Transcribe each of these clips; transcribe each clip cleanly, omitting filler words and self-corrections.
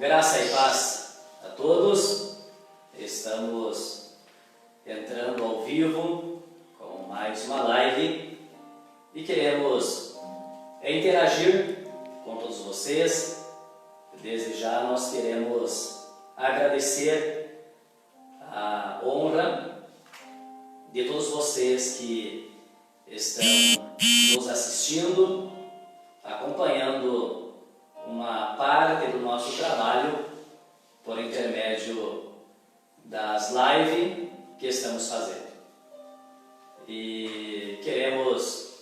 Graça e paz a todos. Estamos entrando ao vivo com mais uma live e queremos interagir com todos vocês. Desde já nós queremos agradecer a honra de todos vocês que estão nos assistindo, acompanhando uma parte do nosso trabalho por intermédio das lives que estamos fazendo. E queremos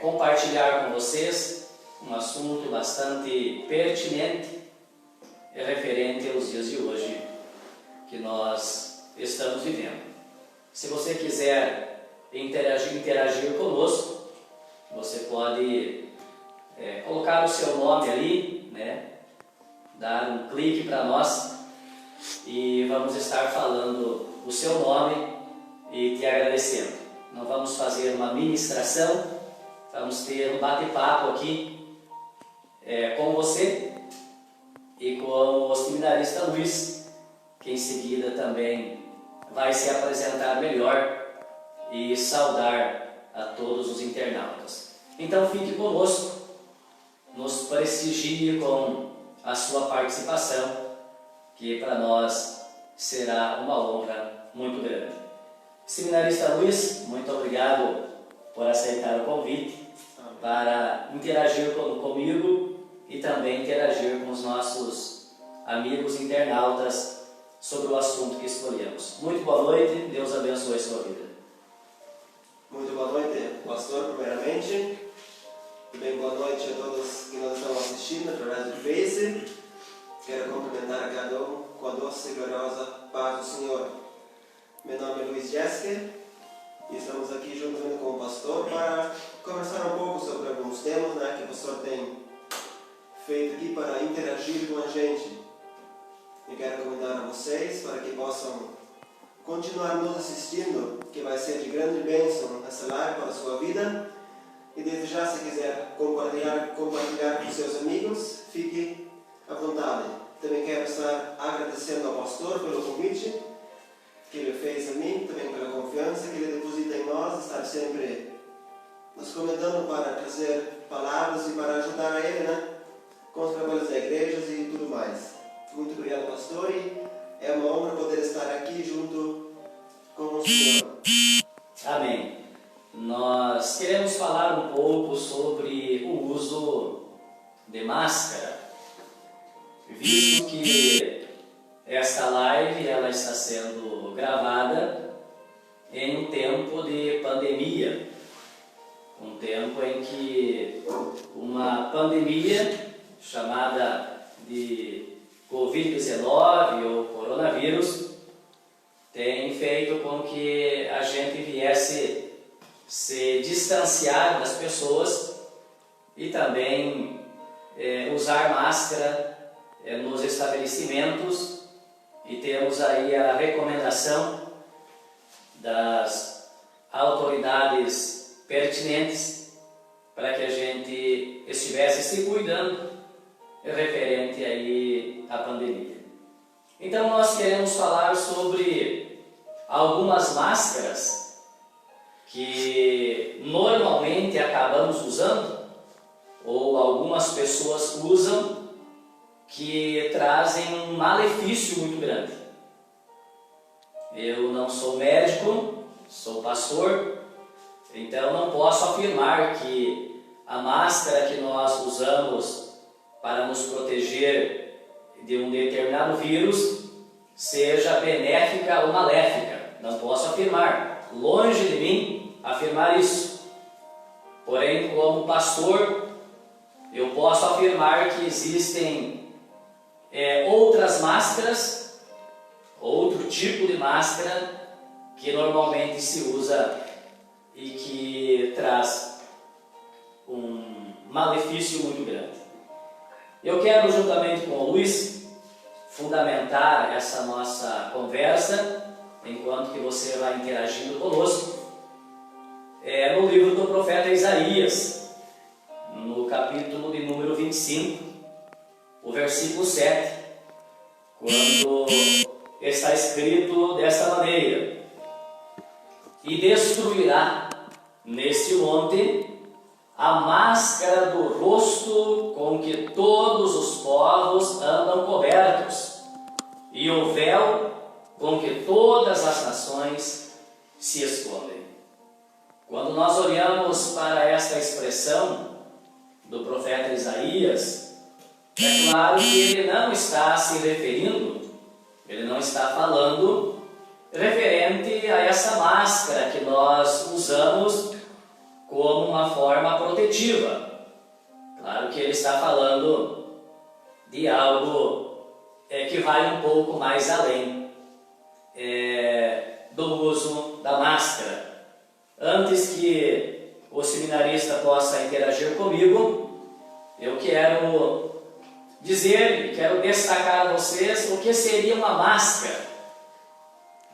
compartilhar com vocês um assunto bastante pertinente e referente aos dias de hoje que nós estamos vivendo. Se você quiser interagir conosco, você pode colocar o seu nome ali, dar um clique para nós e vamos estar falando o seu nome e te agradecendo. Não vamos fazer uma ministração, vamos ter um bate-papo aqui com você e com o seminarista Luiz, que em seguida também vai se apresentar melhor e saudar a todos os internautas. Então fique conosco, nos prestigie com a sua participação, que para nós será uma honra muito grande. Seminarista Luiz, muito obrigado por aceitar o convite para interagir comigo e também interagir com os nossos amigos internautas sobre o assunto que escolhemos. Muito boa noite, Deus abençoe a sua vida. Muito boa noite, pastor, primeiramente. Bem, boa noite a todos que nos estão assistindo através do Face. Quero cumprimentar a cada um com a doce e gloriosa paz do Senhor. Meu nome é Luiz Jéssica e estamos aqui juntamente com o pastor para conversar um pouco sobre alguns temas que o pastor tem feito aqui para interagir com a gente. E quero convidar a vocês para que possam continuar nos assistindo, que vai ser de grande bênção essa live para a sua vida. E desde já, se quiser compartilhar com seus amigos, fique à vontade. Também quero estar agradecendo ao pastor pelo convite que ele fez a mim, também pela confiança que ele deposita em nós, estar sempre nos comentando para trazer palavras e para ajudar a ele, com os trabalhos da igreja e tudo mais. Muito obrigado, pastor, e é uma honra poder estar aqui junto com o Senhor. Amém. Nós queremos falar um pouco sobre o uso de máscara, visto que esta live ela está sendo gravada em um tempo de pandemia, um tempo em que uma pandemia chamada de Covid-19 ou coronavírus tem feito com que a gente viesse se distanciar das pessoas e também usar máscara nos estabelecimentos, e temos aí a recomendação das autoridades pertinentes para que a gente estivesse se cuidando referente aí à pandemia. Então nós queremos falar sobre algumas máscaras que normalmente acabamos usando, ou algumas pessoas usam, que trazem um malefício muito grande. Eu não sou médico, sou pastor, então não posso afirmar que a máscara que nós usamos para nos proteger de um determinado vírus seja benéfica ou maléfica. Não posso afirmar, longe de mim afirmar isso. Porém, como pastor, eu posso afirmar que existem outras máscaras, outro tipo de máscara que normalmente se usa e que traz um malefício muito grande. Eu quero, juntamente com o Luiz, fundamentar essa nossa conversa, enquanto que você vai interagindo conosco, no livro do profeta Isaías, no capítulo de número 25, o versículo 7, quando está escrito desta maneira: e destruirá neste monte a máscara do rosto com que todos os povos andam cobertos, e o véu com que todas as nações se escondem. Quando nós olhamos para esta expressão do profeta Isaías, é claro que ele não está se referindo, ele não está falando referente a essa máscara que nós usamos como uma forma protetiva. Claro que ele está falando de algo que vai um pouco mais além do uso da máscara. Antes que o seminarista possa interagir comigo, eu quero dizer, quero destacar a vocês o que seria uma máscara.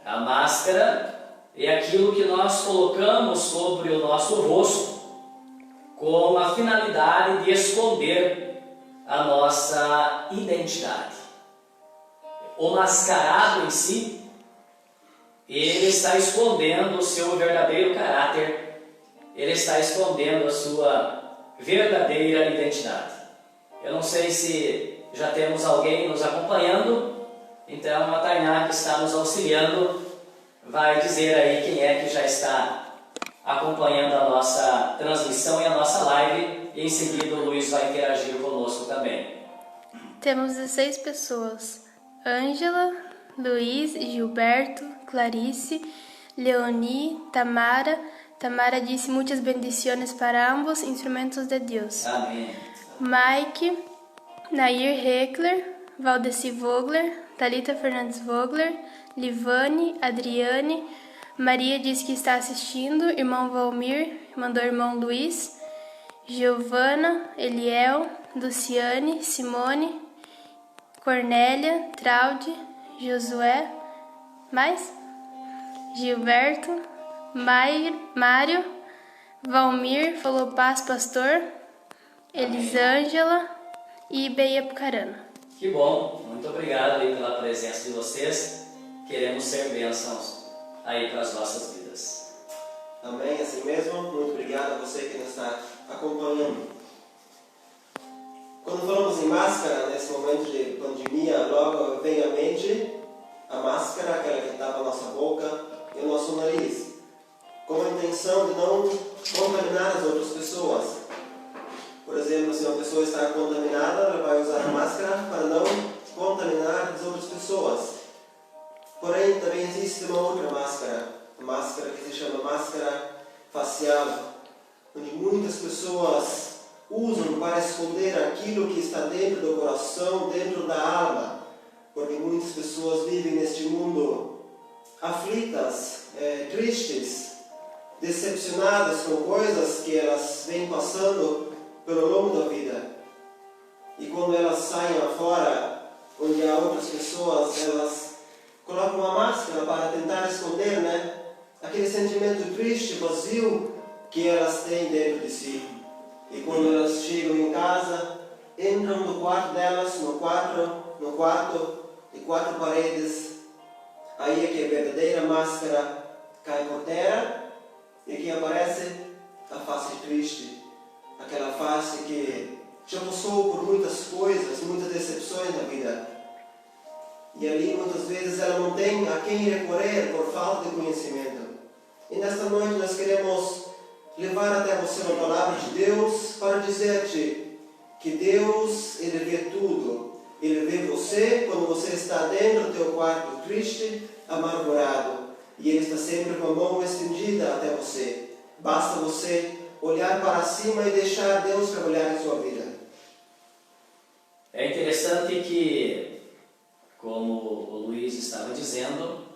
A máscara é aquilo que nós colocamos sobre o nosso rosto com a finalidade de esconder a nossa identidade. O mascarado em si, ele está escondendo o seu verdadeiro caráter, ele está escondendo a sua verdadeira identidade. Eu não sei se já temos alguém nos acompanhando, então a Tainá, que está nos auxiliando, vai dizer aí quem é que já está acompanhando a nossa transmissão e a nossa live, e em seguida o Luiz vai interagir conosco também. Temos 16 pessoas: Ângela, Luiz, Gilberto, Clarice, Leoni, Tamara. Tamara disse muitas bendiciones para ambos, instrumentos de Deus. Amém. Mike, Nair Heckler, Valdeci Vogler, Thalita Fernandes Vogler, Livane, Adriane. Maria disse que está assistindo, irmão Valmir, mandou irmão Luiz, Giovana, Eliel, Luciane, Simone, Cornélia, Traude, Josué, mais? Gilberto, Mário, Valmir, falou paz, pastor, Elisângela e Beia Pucarana. Que bom, muito obrigado aí pela presença de vocês. Queremos ser bênçãos aí para as nossas vidas. Amém, assim mesmo. Muito obrigado a você que nos está acompanhando. Quando falamos em máscara, nesse momento de pandemia, logo vem à mente a máscara, aquela que tapa a nossa boca e o nosso nariz, com a intenção de não contaminar as outras pessoas. Por exemplo, se uma pessoa está contaminada, ela vai usar a máscara para não contaminar as outras pessoas. Porém, também existe uma outra máscara, a máscara que se chama máscara facial, onde muitas pessoas usam para esconder aquilo que está dentro do coração, dentro da alma, porque muitas pessoas vivem neste mundo aflitas, tristes, decepcionadas com coisas que elas vêm passando pelo longo da vida. E quando elas saem afora, onde há outras pessoas, elas colocam uma máscara para tentar esconder, aquele sentimento triste, vazio que elas têm dentro de si. E quando elas chegam em casa, entram no quarto delas, no quarto de 4 paredes, aí é que a verdadeira máscara cai por terra e que aparece a face triste, aquela face que já passou por muitas coisas, muitas decepções na vida. E ali muitas vezes ela não tem a quem recorrer por falta de conhecimento. E nesta noite nós queremos levar até você uma palavra de Deus para dizer-te que Deus, Ele vê tudo. Ele vê você quando você está dentro do teu quarto triste, amargurado. E Ele está sempre com a mão estendida até você. Basta você olhar para cima e deixar Deus trabalhar em sua vida. É interessante que, como o Luiz estava dizendo,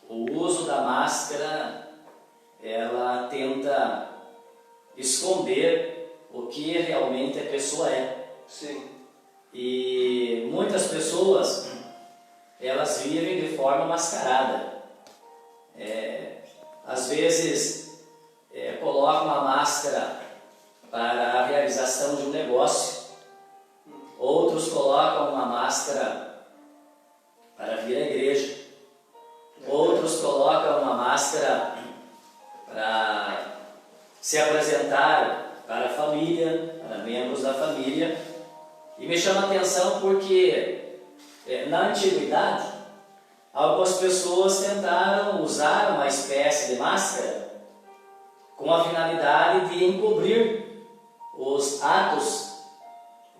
o uso da máscara, ela tenta esconder o que realmente a pessoa é. Sim. E muitas pessoas, elas vivem de forma mascarada. Às vezes, colocam uma máscara para a realização de um negócio, outros colocam uma máscara para vir à igreja, outros colocam uma máscara para se apresentar para a família, para membros da família. E me chama a atenção porque na antiguidade algumas pessoas tentaram usar uma espécie de máscara com a finalidade de encobrir os atos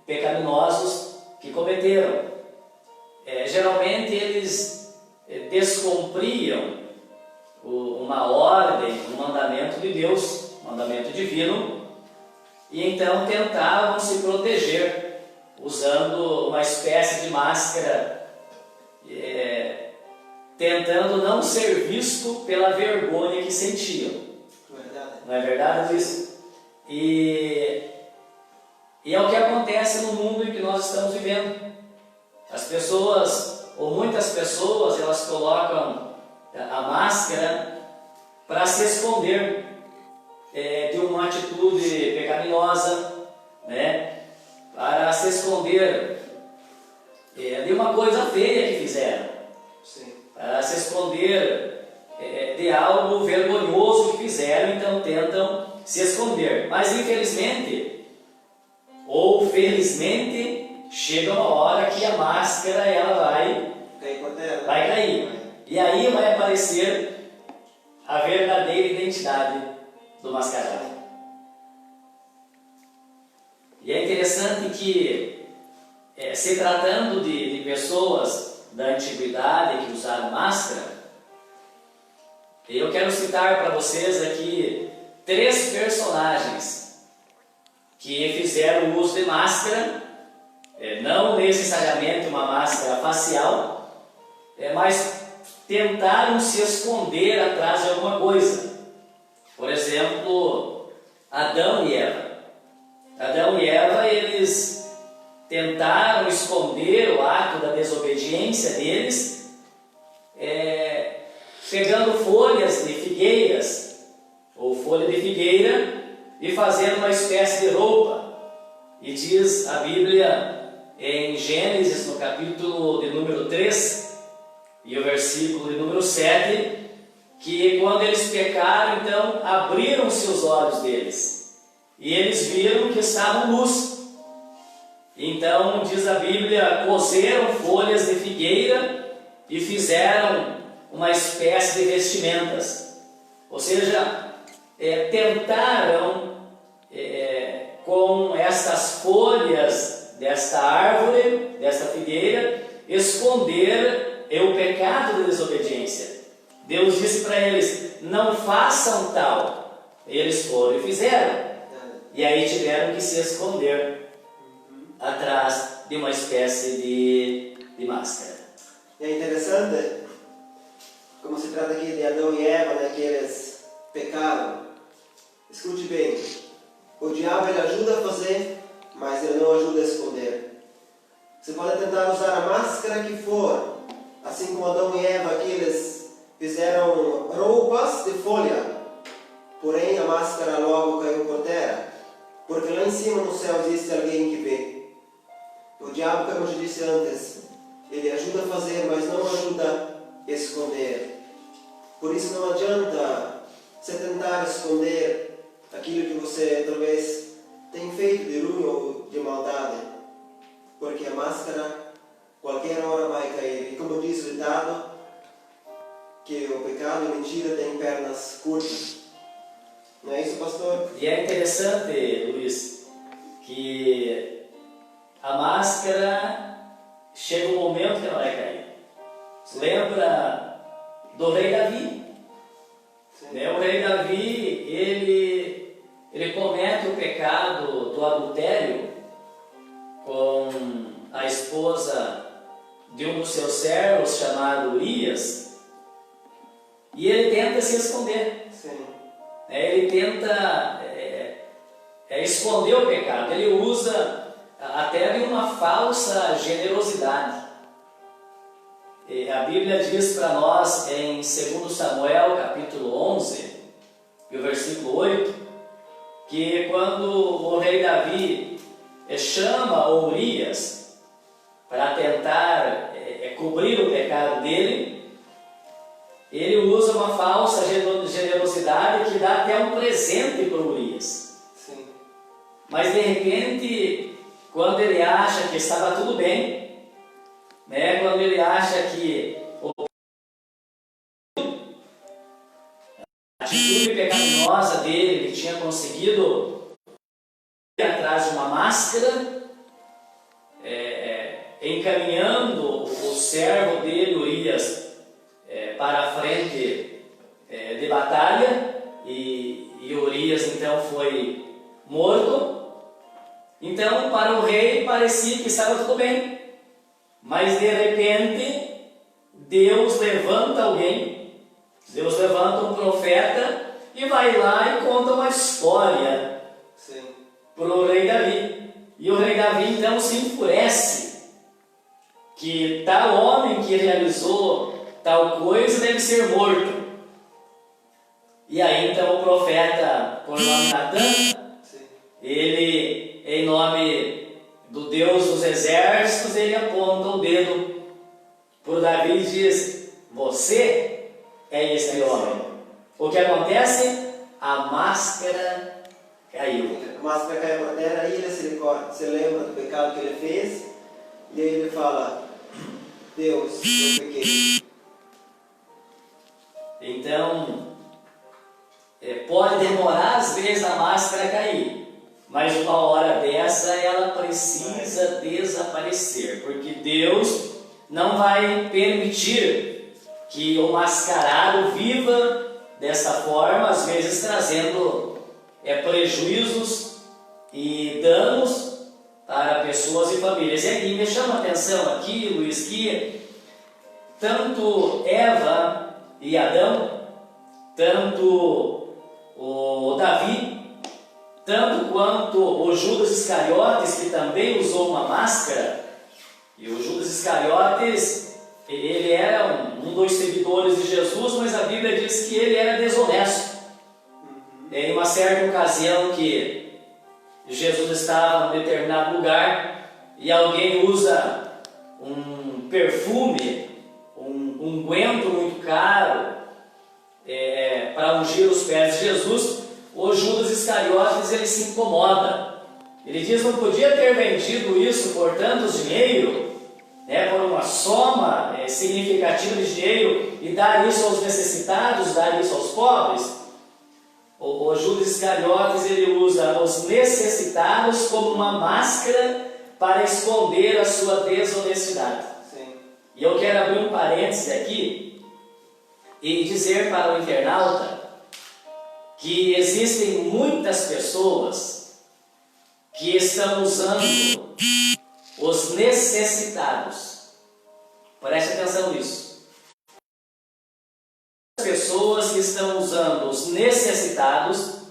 pecaminosos que cometeram. Geralmente eles descumpriam uma ordem, um mandamento de Deus, um mandamento divino, e então tentavam se proteger usando uma espécie de máscara, tentando não ser visto pela vergonha que sentiam. Não é verdade isso? E é o que acontece no mundo em que nós estamos vivendo. As pessoas, ou muitas pessoas, elas colocam a máscara para se esconder de uma atitude pecaminosa, né? Para se esconder de uma coisa feia que fizeram, Sim. para se esconder de algo vergonhoso que fizeram, então tentam se esconder. Mas infelizmente, ou felizmente, chega uma hora que a máscara ela vai cair. E aí vai aparecer a verdadeira identidade do mascarado. E é interessante que, se tratando de pessoas da antiguidade que usaram máscara, eu quero citar para vocês aqui 3 personagens que fizeram uso de máscara, não necessariamente uma máscara facial, mas tentaram se esconder atrás de alguma coisa. Por exemplo, Adão e Eva. Adão e Eva, eles tentaram esconder o ato da desobediência deles, pegando folhas de figueiras, ou folha de figueira, e fazendo uma espécie de roupa. E diz a Bíblia em Gênesis, no capítulo de número 3, e o versículo de número 7, que quando eles pecaram, então abriram-se os olhos deles, e eles viram que estavam nus. Então, diz a Bíblia, cozeram folhas de figueira e fizeram uma espécie de vestimentas. Ou seja, tentaram com estas folhas desta árvore, desta figueira, esconder o pecado da desobediência. Deus disse para eles, não façam tal. Eles foram e fizeram. E aí tiveram que se esconder atrás de uma espécie de máscara. É interessante como se trata aqui de Adão e Eva, né, que eles pecaram. Escute bem, o diabo ele ajuda a fazer, mas ele não ajuda a esconder. Você pode tentar usar a máscara que for, assim como Adão e Eva, que eles fizeram roupas de folha, porém a máscara logo caiu por terra, porque lá em cima no céu existe alguém que vê. O diabo, como eu já disse antes, ele ajuda a fazer, mas não ajuda a esconder. Por isso não adianta você tentar esconder aquilo que você talvez tenha feito de ruim ou de maldade, porque a máscara qualquer hora vai cair. E como diz o ditado, que o pecado e a mentira têm pernas curtas. Não é isso, pastor? E é interessante, Luiz, que a máscara chega um momento que ela vai cair. Lembra do rei Davi? O rei Davi, ele comete o pecado do adultério com a esposa de um dos seus servos, chamado Urias, e ele tenta se esconder. Sim. Ele tenta esconder o pecado, ele usa até de uma falsa generosidade. A Bíblia diz para nós em 2 Samuel, capítulo 11, e o versículo 8, que quando o rei Davi chama Urias presente para Urias. Sim. Mas de repente, quando ele acha que estava tudo bem, né? Quando ele acha que a atitude pecaminosa dele, ele tinha conseguido ir atrás de uma máscara, encaminhando o servo dele, Urias, para a frente de batalha, e Urias então foi morto. Então, para o rei parecia que estava tudo bem, mas de repente Deus levanta alguém, Deus levanta um profeta e vai lá e conta uma história para o rei Davi. E o rei Davi então se enfurece que tal homem que realizou tal coisa deve ser morto. E aí então o profeta, por nome Natan, ele, em nome do Deus dos exércitos, ele aponta o dedo para o Davi e diz: você é esse homem. O que acontece? A máscara caiu. A máscara caiu na terra, aí ele se lembra do pecado que ele fez, e aí ele fala: Deus, eu pequei. Então, pode demorar às vezes a máscara cair, mas uma hora dessa ela precisa desaparecer, porque Deus não vai permitir que o mascarado viva dessa forma, às vezes trazendo prejuízos e danos para pessoas e famílias. E aqui me chama a atenção aqui, Luiz, que tanto Eva e Adão, tanto o Davi, tanto quanto o Judas Iscariotes, que também usou uma máscara, e o Judas Iscariotes, ele era um dos seguidores de Jesus, mas a Bíblia diz que ele era desonesto. Em uma certa ocasião que Jesus estava em um determinado lugar e alguém usa um perfume, um unguento muito caro para ungir os pés de Jesus, o Judas Iscariotes ele se incomoda. Ele diz: não podia ter vendido isso por tantos dinheiro, por uma soma significativa de dinheiro, e dar isso aos necessitados, dar isso aos pobres. O Judas Iscariotes ele usa os necessitados como uma máscara para esconder a sua desonestidade. Sim. E eu quero abrir um parêntese aqui e dizer para o internauta que existem muitas pessoas que estão usando os necessitados. Preste atenção nisso. Pessoas que estão usando os necessitados,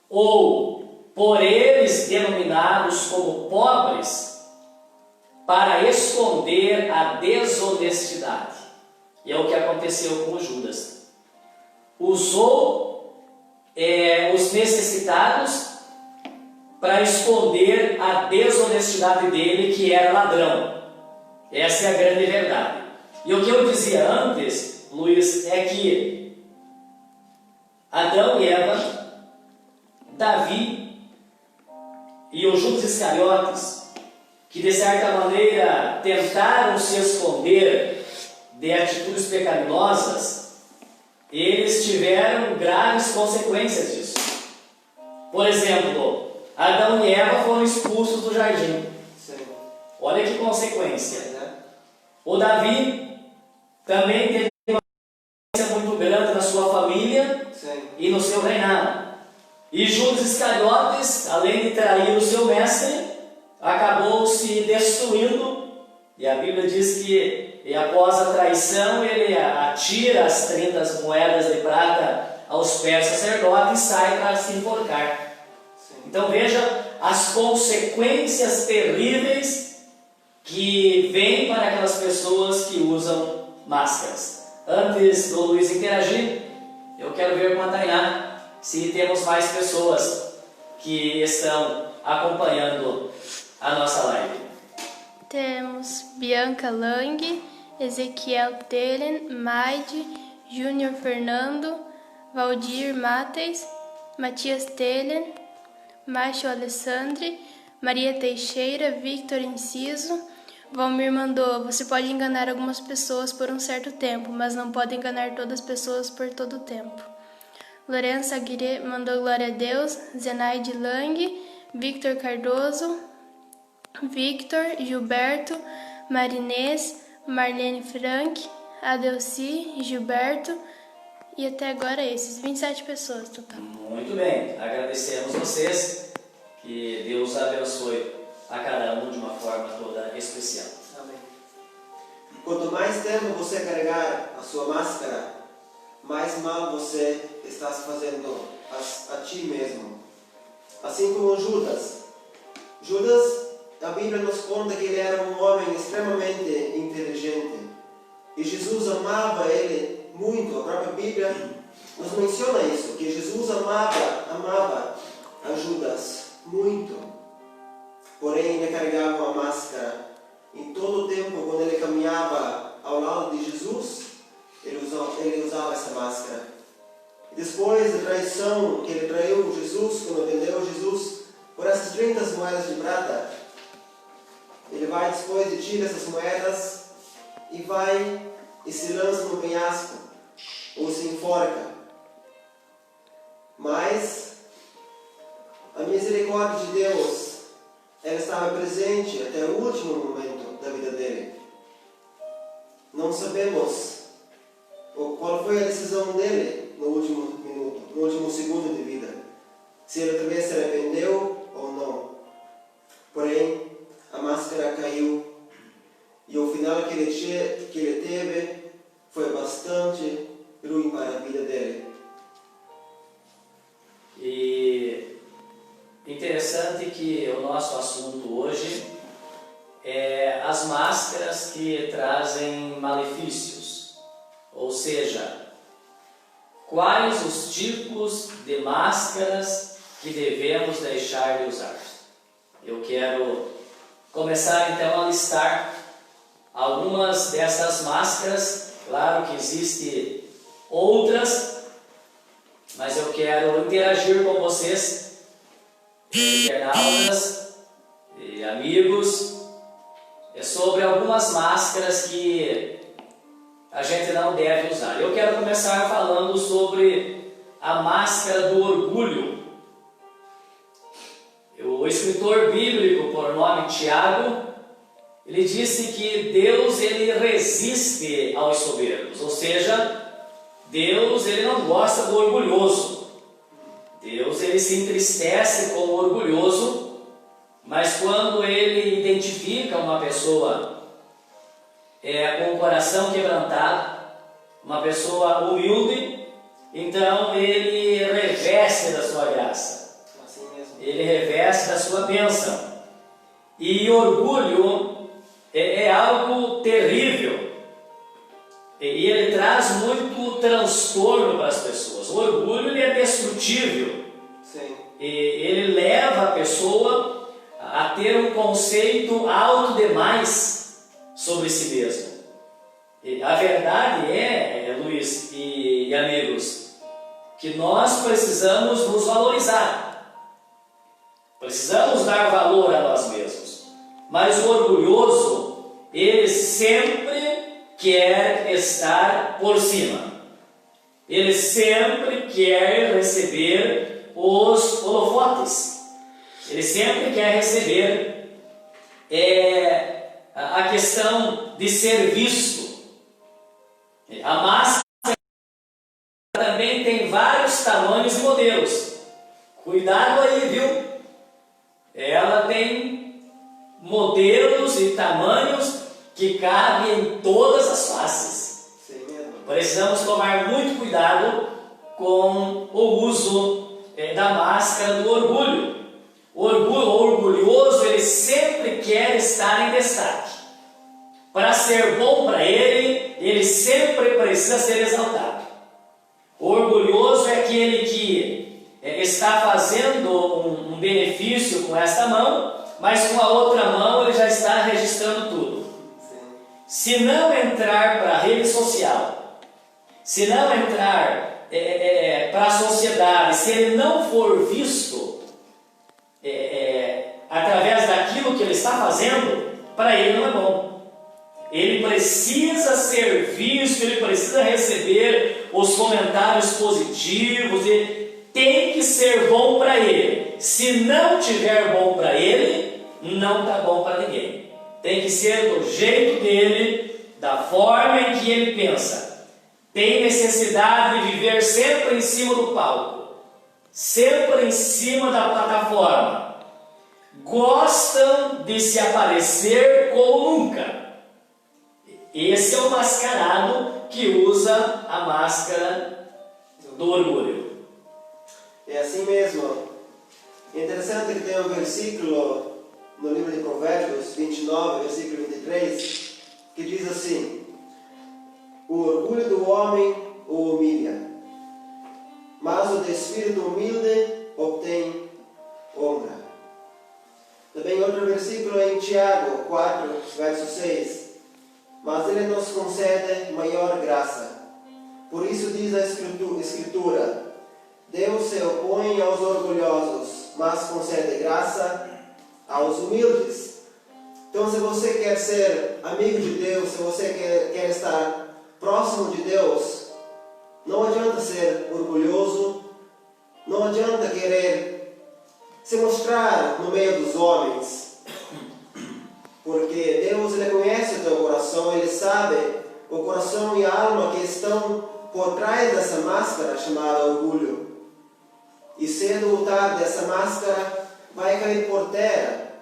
ou por eles denominados como pobres, para esconder a desonestidade. E é o que aconteceu com Judas. Usou os necessitados para esconder a desonestidade dele, que era ladrão. Essa é a grande verdade. E o que eu dizia antes, Luiz, é que Adão e Eva, Davi e o Judas Iscariotes, que de certa maneira tentaram se esconder de atitudes pecaminosas, eles tiveram graves consequências disso. Por exemplo, Adão e Eva foram expulsos do jardim. Sim. Olha que consequência. O Davi também teve uma consequência muito grande na sua família. Sim. E no seu reinado. E Judas Iscariotes, além de trair o seu mestre, acabou se destruindo. E a Bíblia diz que após a traição ele atira as 30 moedas de prata aos pés do sacerdote e sai para se enforcar. Sim. Então veja as consequências terríveis que vêm para aquelas pessoas que usam máscaras. Antes do Luiz interagir, eu quero ver com a Tainá se temos mais pessoas que estão acompanhando a nossa live. Temos Bianca Lang, Ezequiel Telen, Maide, Júnior Fernando, Valdir Matheus, Matias Telen, Macho Alessandri, Maria Teixeira, Victor Inciso, Valmir mandou: você pode enganar algumas pessoas por um certo tempo, mas não pode enganar todas as pessoas por todo o tempo. Lourenço Aguirre mandou glória a Deus, Zenaide Lang, Victor Cardoso, Victor, Gilberto, Marinês, Marlene Frank, Adelci, Gilberto e até agora esses, 27 pessoas total. Muito bem, agradecemos vocês, que Deus abençoe a cada um de uma forma toda especial. Amém. Quanto mais tempo você carregar a sua máscara, mais mal você está fazendo a ti mesmo. Assim como Judas. Judas, a Bíblia nos conta que ele era um homem extremamente inteligente. E Jesus amava ele muito. A própria Bíblia nos menciona isso, que Jesus amava a Judas muito. Porém, ele carregava uma máscara. Em todo o tempo, quando ele caminhava ao lado de Jesus, ele usava essa máscara. E depois da traição, que ele traiu Jesus, quando vendeu Jesus por essas 30 moedas de prata, ele vai depois e tira essas moedas e vai e se lança no penhasco, ou se enforca. Mas a misericórdia de Deus, ela estava presente até o último momento da vida dele. Não sabemos qual foi a decisão dele no último minuto, no último segundo de vida. Se ele talvez se arrependeu ou não. Porém, a máscara caiu e o final que ele teve foi bastante ruim para a vida dele. E interessante que o nosso assunto hoje é as máscaras que trazem malefícios, ou seja, quais os tipos de máscaras que devemos deixar de usar. Eu quero começar então a listar algumas dessas máscaras. Claro que existem outras, mas eu quero interagir com vocês, internautas e amigos, sobre algumas máscaras que a gente não deve usar. Eu quero começar falando sobre a máscara do orgulho. O escritor bíblico, por nome Tiago, ele disse que Deus ele resiste aos soberbos, ou seja, Deus ele não gosta do orgulhoso. Deus ele se entristece com o orgulhoso, mas quando ele identifica uma pessoa com o coração quebrantado, uma pessoa humilde, então ele reveste da sua graça. Assim mesmo. Ele reveste da sua bênção. E orgulho é algo terrível. E ele traz muito transtorno para as pessoas. O orgulho ele é destrutível. Sim. E ele leva a pessoa a ter um conceito alto demais sobre si mesmo. E a verdade Luiz e amigos, que nós precisamos nos valorizar. Precisamos dar valor a nós mesmos. Mas o orgulhoso, ele sempre quer estar por cima. Ele sempre quer receber os holofotes. Ele sempre quer receber a questão de ser visto. A máscara também tem vários tamanhos e modelos. Cuidado aí, viu? Ela tem modelos e tamanhos que cabem em todas as faces. Sim mesmo. Precisamos tomar muito cuidado com o uso da máscara do orgulho. O orgulhoso, ele sempre quer estar em destaque. Para ser bom para ele sempre precisa ser exaltado. O orgulhoso é aquele que está fazendo um benefício com esta mão, mas com a outra mão ele já está registrando tudo. Se não entrar para a rede social, se não entrar para a sociedade, se ele não for visto através daquilo que ele está fazendo, para ele não é bom. Ele precisa ser visto, ele precisa receber os comentários positivos, e tem que ser bom para ele. Se não tiver bom para ele, não está bom para ninguém. Tem que ser do jeito dele, da forma em que ele pensa. Tem necessidade de viver sempre em cima do palco, sempre em cima da plataforma. Gostam de se aparecer como nunca. Esse é o mascarado que usa a máscara do orgulho. É assim mesmo. É interessante que tem um versículo no livro de Provérbios 29, versículo 23, que diz assim: o orgulho do homem o humilha, mas o de espírito humilde obtém honra. Também outro versículo é em Tiago 4, verso 6. Mas ele nos concede maior graça. Por isso diz a Escritura: Deus se opõe aos orgulhosos, mas concede graça aos humildes. Então, se você quer ser amigo de Deus, se você quer estar próximo de Deus, não adianta ser orgulhoso, não adianta querer se mostrar no meio dos homens. Porque Deus, Ele conhece o teu coração, Ele sabe o coração e a alma que estão por trás dessa máscara chamada orgulho. E cedo ou tarde essa máscara vai cair por terra.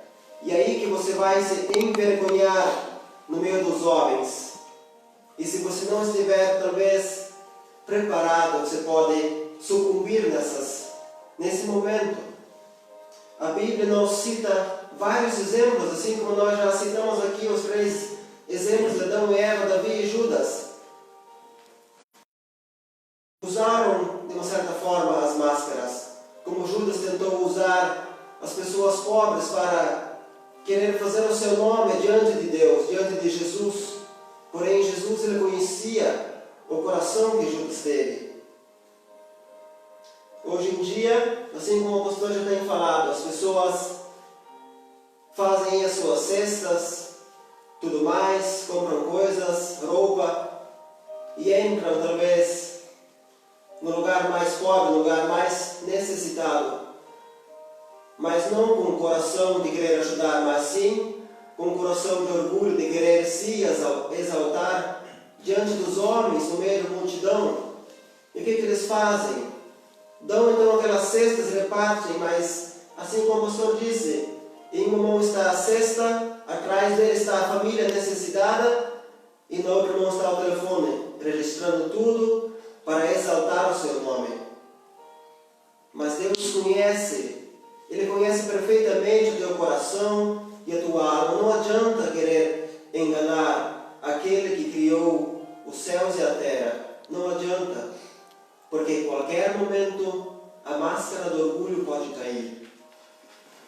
E aí que você vai se envergonhar no meio dos homens. E se você não estiver talvez preparado, você pode sucumbir nesse momento. A Bíblia nos cita vários exemplos, assim como nós já citamos aqui os 3 exemplos de Adão e Eva, Davi e Judas. Usaram, de uma certa forma, as máscaras, como Judas tentou usar as pessoas pobres para querer fazer o seu nome diante de Deus, diante de Jesus. Porém, Jesus, ele conhecia o coração que Judas teve. Hoje em dia, assim como o pastor já tem falado, as pessoas fazem as suas cestas, tudo mais, compram coisas, roupa, e entram talvez no lugar mais pobre, no lugar mais necessitado, mas não com o coração de querer ajudar, mas sim com o coração de orgulho, de querer se exaltar diante dos homens, no meio da multidão. E o que eles fazem? Dão então aquelas cestas e repartem, mas assim como o pastor disse, em uma mão está a cesta, atrás dele está a família necessitada, e na outra mão está o telefone, registrando tudo para exaltar o seu nome. Mas Deus conhece, Ele conhece perfeitamente o teu coração e a tua alma. Não adianta querer enganar aquele que criou os céus e a terra. Não adianta, porque em qualquer momento a máscara do orgulho pode cair.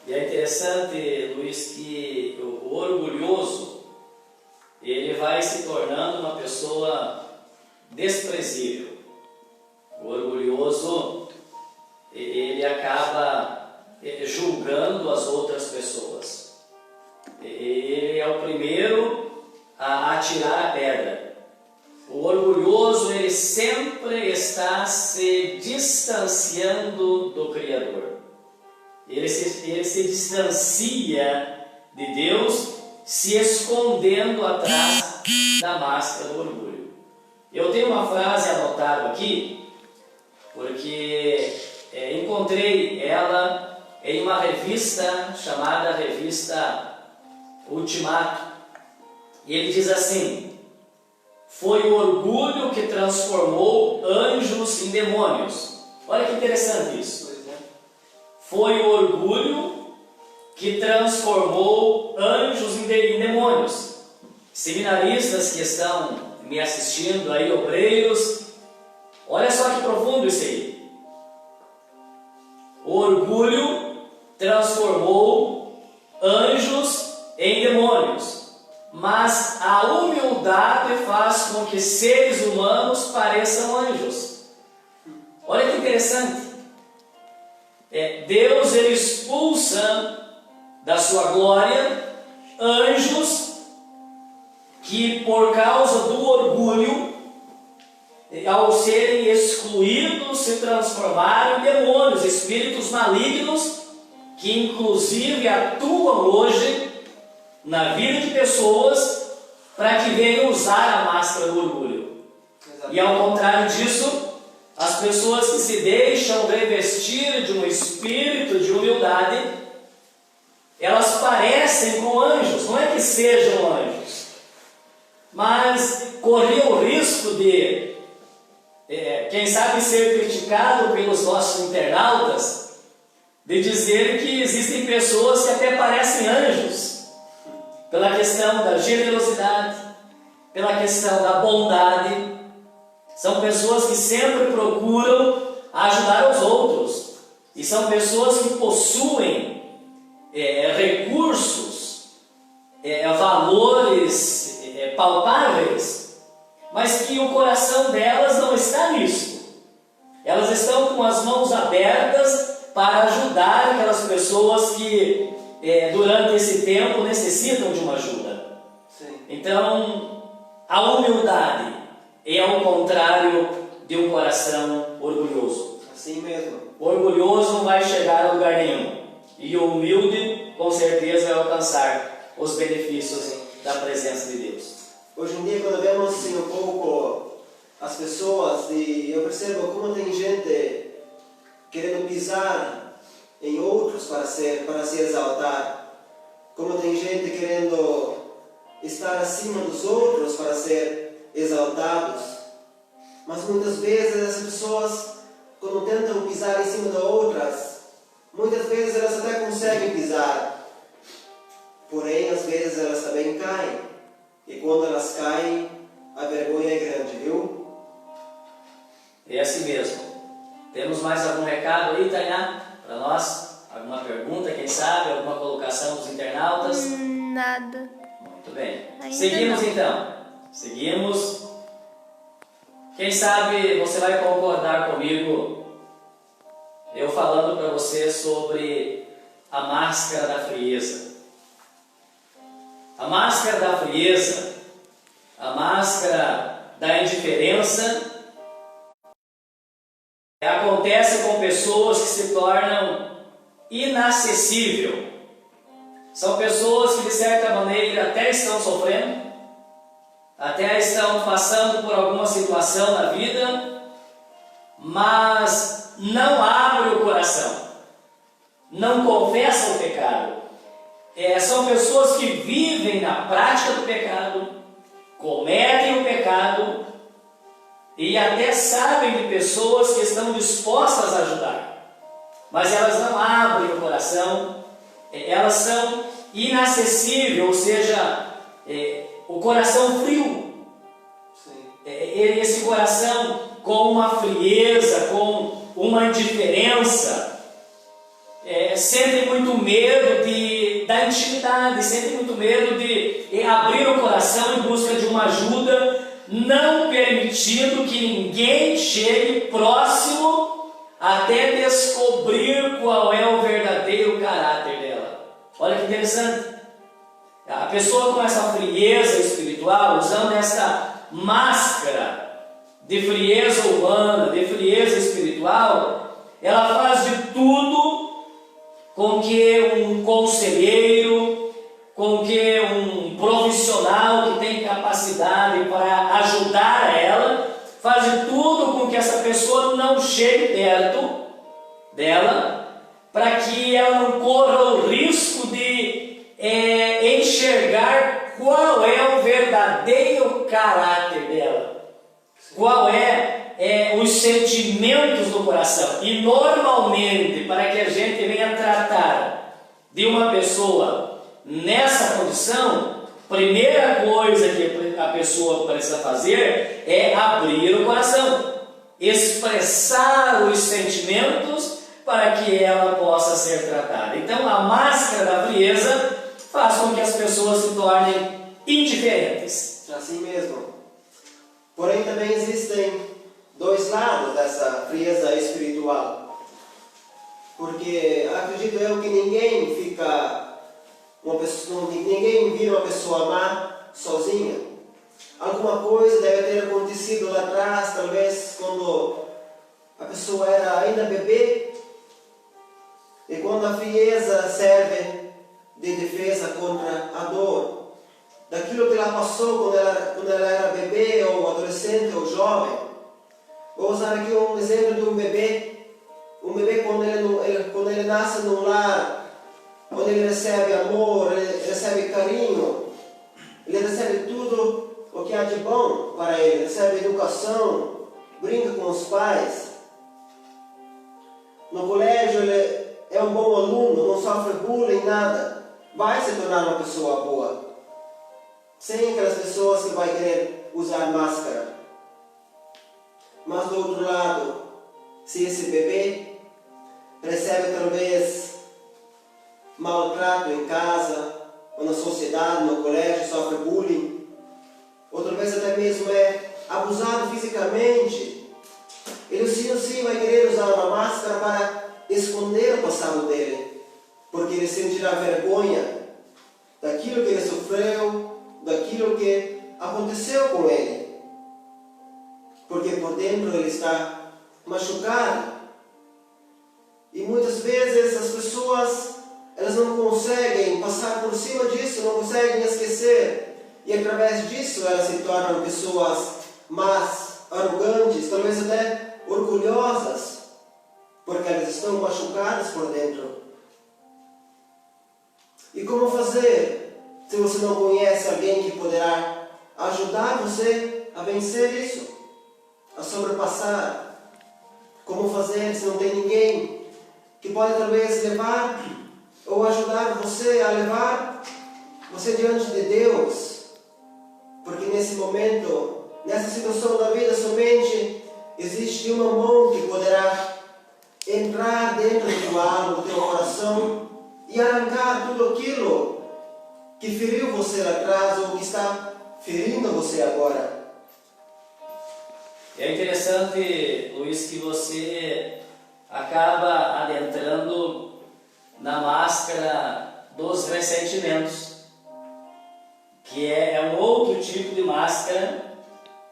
E é interessante, Luiz, que o orgulhoso, ele vai se tornando uma pessoa desprezível. O orgulhoso, ele acaba julgando as outras pessoas. Ele é o primeiro a atirar a pedra. O orgulhoso, ele sempre está se distanciando do Criador. Ele se distancia de Deus, se escondendo atrás da máscara do orgulho. Eu tenho uma frase anotada aqui, porque encontrei ela em uma revista chamada Revista Ultimato. E ele diz assim: foi o orgulho que transformou anjos em demônios. Olha que interessante isso. Foi o orgulho que transformou anjos em demônios. Seminaristas que estão me assistindo aí, obreiros, olha só que profundo isso aí. O orgulho transformou anjos em demônios, mas a humildade faz com que seres humanos pareçam anjos. Olha que interessante. Deus ele expulsa da sua glória anjos que por causa do orgulho, ao serem excluídos, se transformaram em demônios, espíritos malignos, que inclusive atuam hoje na vida de pessoas para que venham usar a máscara do orgulho. E ao contrário disso, as pessoas que se deixam revestir de um espírito de humildade, elas parecem com anjos, não é que sejam anjos, mas corriam o risco de, quem sabe, ser criticado pelos nossos internautas, de dizer que existem pessoas que até parecem anjos, pela questão da generosidade, pela questão da bondade. São pessoas que sempre procuram ajudar os outros, e são pessoas que possuem recursos, valores palpáveis, mas que o coração delas não está nisso. Elas estão com as mãos abertas para ajudar aquelas pessoas que durante esse tempo necessitam de uma ajuda. Sim. Então, a humildade é ao contrário de um coração orgulhoso. Assim mesmo. O orgulhoso não vai chegar a lugar nenhum, e o humilde com certeza vai alcançar os benefícios da presença de Deus. Hoje em dia, quando vemos assim, um pouco as pessoas, eu percebo como tem gente querendo pisar em outros para se exaltar, como tem gente querendo estar acima dos outros para ser exaltados. Mas muitas vezes as pessoas, quando tentam pisar em cima de outras, muitas vezes elas até conseguem pisar, porém às vezes elas também caem, e quando elas caem, a vergonha é grande, viu? É assim mesmo. Temos mais algum recado aí, Tainá, para nós? Alguma pergunta, quem sabe? Alguma colocação dos internautas? Nada. Muito bem. Ainda Seguimos não. então. Seguimos. Quem sabe você vai concordar comigo, eu falando para você sobre a máscara da frieza. A máscara da frieza, a máscara da indiferença, acontece com pessoas que se tornam inacessíveis. São pessoas que de certa maneira até estão sofrendo, até estão passando por alguma situação na vida, mas não abrem o coração, não confessam o pecado. São pessoas que vivem na prática do pecado, cometem o pecado e até sabem de pessoas que estão dispostas a ajudar, mas elas não abrem o coração, elas são inacessíveis, ou seja, o coração frio. Sim. Esse coração com uma frieza, com uma indiferença, sente muito medo da intimidade, sente muito medo de abrir o coração em busca de uma ajuda, não permitindo que ninguém chegue próximo até descobrir qual é o verdadeiro caráter dela. Olha que interessante. A pessoa com essa frieza espiritual, usando essa máscara de frieza humana, de frieza espiritual, ela faz de tudo com que um conselheiro, com que um profissional que tem capacidade para ajudar ela, faz de tudo com que essa pessoa não chegue perto dela, para que ela não corra o risco de enxergar qual é o verdadeiro caráter dela, qual é os sentimentos do coração. E normalmente, para que a gente venha tratar de uma pessoa nessa condição, primeira coisa que a pessoa precisa fazer é abrir o coração, expressar os sentimentos para que ela possa ser tratada. Então a máscara da frieza faz com que as pessoas se tornem indiferentes. Assim mesmo. Porém também existem dois lados dessa frieza espiritual. Porque acredito eu que ninguém ninguém vira uma pessoa má sozinha. Alguma coisa deve ter acontecido lá atrás, talvez quando a pessoa era ainda bebê, e quando a frieza serve de defesa contra a dor, daquilo que ela passou quando ela era bebê, ou adolescente, ou jovem. Vou usar aqui um exemplo de um bebê. Um bebê, quando ele nasce num lar, onde ele recebe amor, ele recebe carinho, ele recebe tudo o que há de bom para ele, recebe educação, brinca com os pais. No colégio ele é um bom aluno, não sofre bullying, nada. Vai se tornar uma pessoa boa. Sem aquelas pessoas que vai querer usar máscara. Mas do outro lado, se esse bebê recebe talvez maltrato em casa, ou na sociedade, no colégio, sofre bullying, ou talvez até mesmo é abusado fisicamente, ele sim vai querer usar uma máscara para esconder o passado dele, porque ele sentirá vergonha daquilo que ele sofreu, daquilo que aconteceu com ele, porque por dentro ele está machucado. E muitas vezes as pessoas, elas não conseguem passar por cima disso, não conseguem esquecer, e através disso elas se tornam pessoas más, arrogantes, talvez até orgulhosas, porque elas estão machucadas por dentro. E como fazer se você não conhece alguém que poderá ajudar você a vencer isso, a sobrepassar? Como fazer se não tem ninguém que pode talvez levar ou ajudar você a levar você diante de Deus? Porque nesse momento, nessa situação da vida, somente existe uma mão que poderá entrar dentro da tua alma, do teu coração, e arrancar tudo aquilo que feriu você lá atrás ou que está ferindo você agora. É interessante, Luiz, que você acaba adentrando na máscara dos ressentimentos, que é um outro tipo de máscara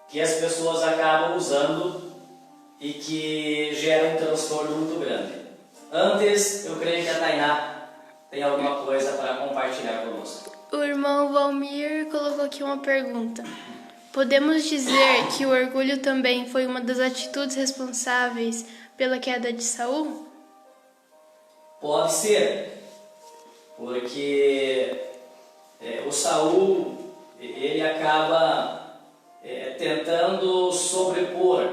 que as pessoas acabam usando e que gera um transtorno muito grande. Antes, eu creio que a Tainá tem alguma coisa para compartilhar conosco. O irmão Valmir colocou aqui uma pergunta. Podemos dizer que o orgulho também foi uma das atitudes responsáveis pela queda de Saul? Pode ser, porque o Saul, ele acaba tentando sobrepor.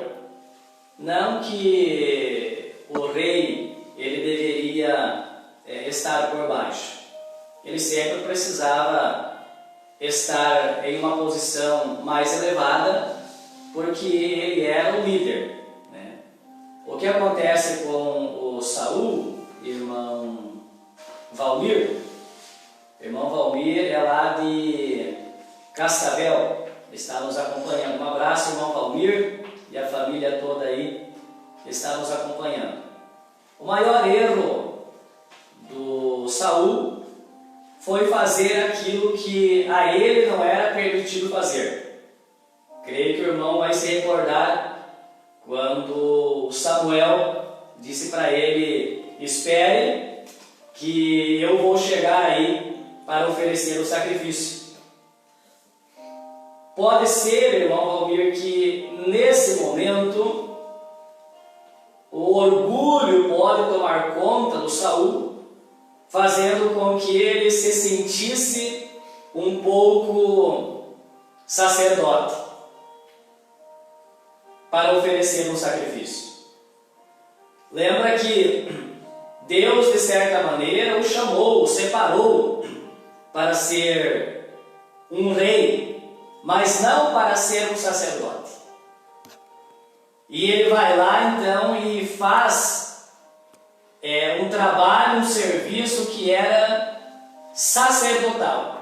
Não que o rei ele deveria estar por baixo. Ele sempre precisava estar em uma posição mais elevada, porque ele era o líder, né? O que acontece com o Saul, irmão Valmir é lá de Cascavel, está nos acompanhando. Um abraço, irmão Valmir, e a família toda aí está nos acompanhando. O maior erro do Saul foi fazer aquilo que a ele não era permitido fazer. Creio que o irmão vai se recordar quando Samuel disse para ele: espere que eu vou chegar aí para oferecer o sacrifício. Pode ser, irmão Valmir, que nesse momento o orgulho pode tomar conta do Saul, fazendo com que ele se sentisse um pouco sacerdote para oferecer um sacrifício. Lembra que Deus, de certa maneira, o chamou, o separou para ser um rei, mas não para ser um sacerdote. E ele vai lá então e faz um trabalho, um serviço que era sacerdotal.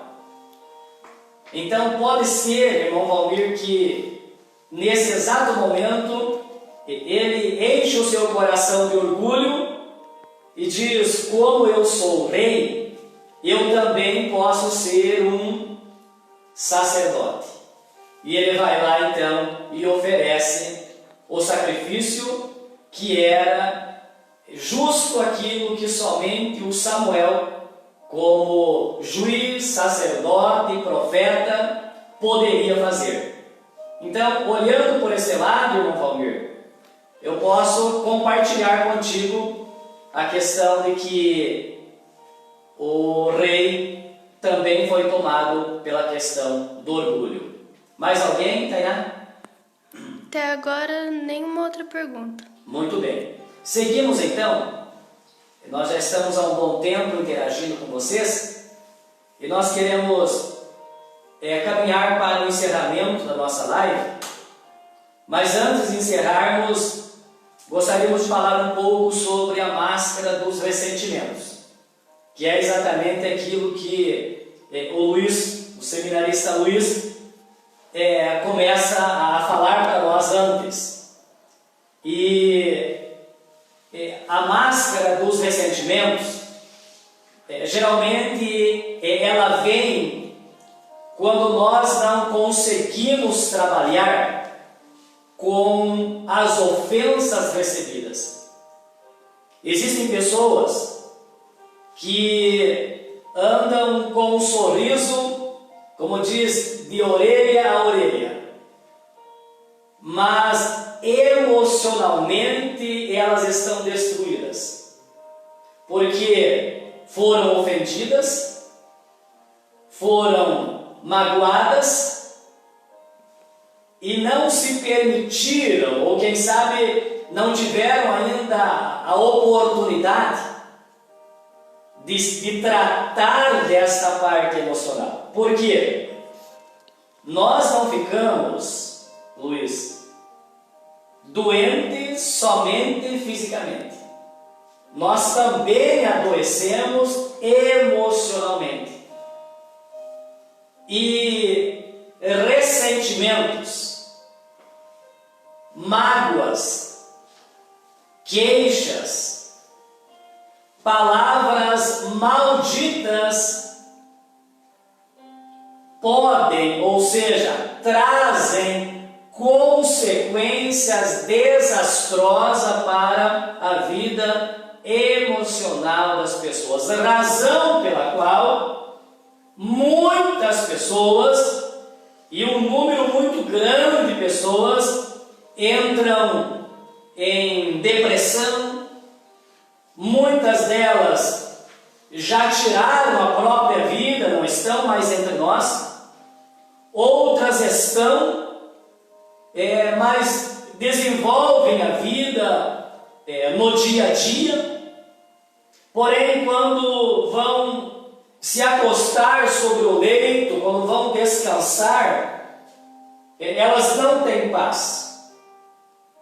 Então pode ser, irmão Valmir, que nesse exato momento ele enche o seu coração de orgulho e diz: como eu sou rei, eu também posso ser um sacerdote. E ele vai lá então e oferece o sacrifício que era justo aquilo que somente o Samuel, como juiz, sacerdote, profeta, poderia fazer. Então, olhando por esse lado, irmão Valmir, eu posso compartilhar contigo a questão de que o rei também foi tomado pela questão do orgulho. Mais alguém, Tainá? Até agora, nenhuma outra pergunta. Muito bem. Seguimos então. Nós já estamos há um bom tempo interagindo com vocês e nós queremos caminhar para o encerramento da nossa live. Mas antes de encerrarmos, gostaríamos de falar um pouco sobre a máscara dos ressentimentos, que é exatamente aquilo que o Luiz, o seminarista Luiz, começa a falar para nós antes. E a máscara dos ressentimentos, geralmente ela vem quando nós não conseguimos trabalhar com as ofensas recebidas. Existem pessoas que andam com um sorriso, como diz, de orelha a orelha, mas emocionalmente elas estão destruídas, porque foram ofendidas, foram magoadas e não se permitiram, ou quem sabe não tiveram ainda a oportunidade de tratar desta parte emocional. Por quê? Nós não ficamos, Luiz, doentes somente fisicamente. Nós também adoecemos emocionalmente. E ressentimentos, mágoas, queixas, palavras malditas podem, ou seja, trazem consequências desastrosas para a vida emocional das pessoas, razão pela qual muitas pessoas, e um número muito grande de pessoas, entram em depressão. Muitas delas já tiraram a própria vida, não estão mais entre nós. Outras estão, mas desenvolvem a vida no dia a dia. Porém, quando vão se acostar sobre o leito, quando vão descansar, elas não têm paz,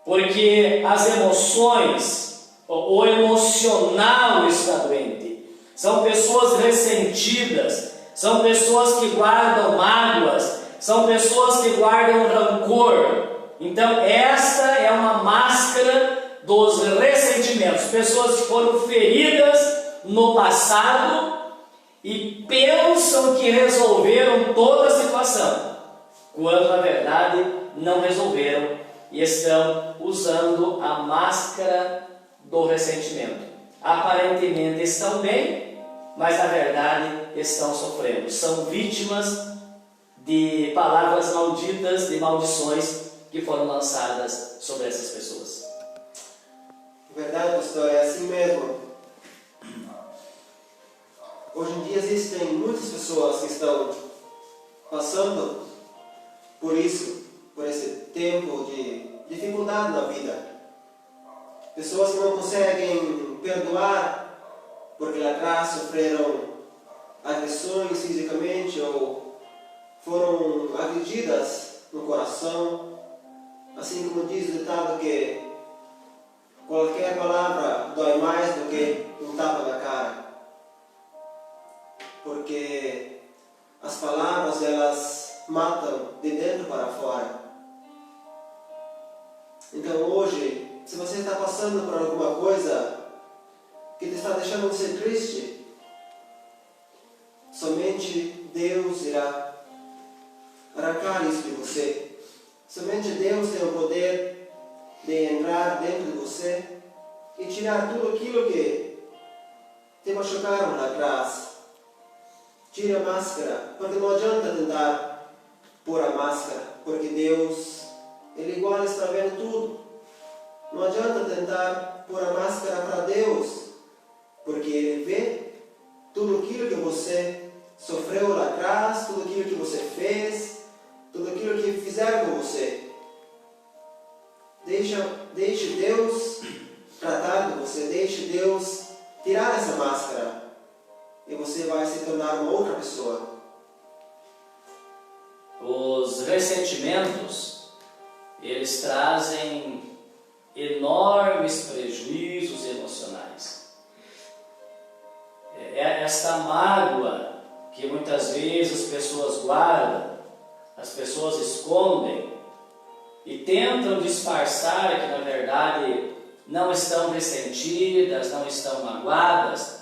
porque as emoções, o emocional está doente. São pessoas ressentidas, são pessoas que guardam mágoas, são pessoas que guardam rancor. Então esta é uma máscara dos ressentimentos, pessoas que foram feridas no passado e pensam que resolveram toda a situação, quando na verdade não resolveram e estão usando a máscara do ressentimento. Aparentemente estão bem, mas na verdade estão sofrendo. São vítimas de palavras malditas, de maldições que foram lançadas sobre essas pessoas. Verdade, pastor, é assim mesmo. Hoje em dia existem muitas pessoas que estão passando por isso, por esse tempo de dificuldade na vida. Pessoas que não conseguem perdoar porque lá atrás sofreram agressões fisicamente ou foram agredidas no coração. Assim como diz o ditado que qualquer palavra dói mais do que um tapa na cara. Porque as palavras, elas matam de dentro para fora. Então hoje, se você está passando por alguma coisa que te está deixando você triste, somente Deus irá arrancar isso de você. Somente Deus tem o poder de entrar dentro de você e tirar tudo aquilo que te machucaram lá atrás. Tire a máscara, porque não adianta tentar pôr a máscara, porque Deus, Ele igual está vendo tudo. Não adianta tentar pôr a máscara para Deus, porque Ele vê tudo aquilo que você sofreu lá atrás, tudo aquilo que você fez, tudo aquilo que fizeram com você. Deixe Deus tratar de você, deixe Deus tirar essa máscara e você vai se tornar uma outra pessoa. Os ressentimentos, eles trazem enormes prejuízos emocionais. Esta mágoa que muitas vezes as pessoas guardam, as pessoas escondem e tentam disfarçar que na verdade não estão ressentidas, não estão magoadas,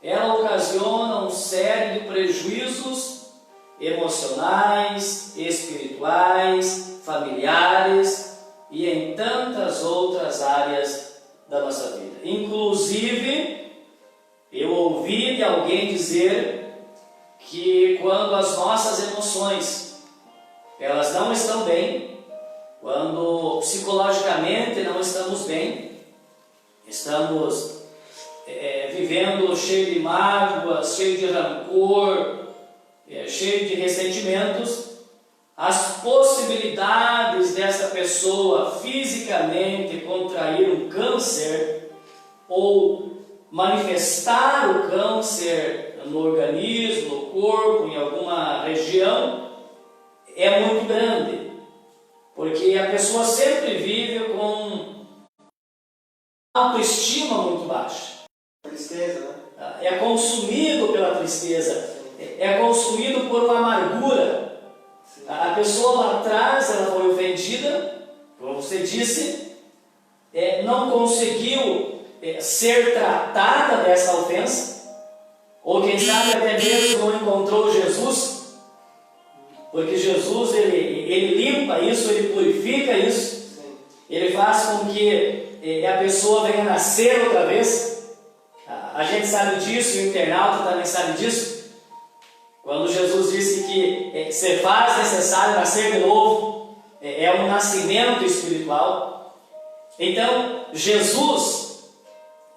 ela ocasiona uma série de prejuízos emocionais, espirituais, familiares e em tantas outras áreas da nossa vida. Inclusive, eu ouvi de alguém dizer que quando as nossas emoções elas não estão bem, quando psicologicamente não estamos bem, estamos vivendo cheio de mágoas, cheio de rancor, cheio de ressentimentos, as possibilidades dessa pessoa fisicamente contrair um câncer ou manifestar o câncer no organismo, no corpo, em alguma região, é muito grande, porque a pessoa sempre vive com autoestima muito baixa. Tristeza, né? É consumido pela tristeza, é consumido por uma amargura. Sim. A pessoa lá atrás, ela foi ofendida, como você disse, não conseguiu ser tratada dessa ofensa, ou quem sabe até mesmo não encontrou Jesus, porque Jesus ele limpa isso, ele purifica isso. Sim. Ele faz com que a pessoa venha nascer outra vez. A gente sabe disso, e o internauta também sabe disso. Quando Jesus disse que se faz necessário nascer de novo, é um nascimento espiritual. Então, Jesus,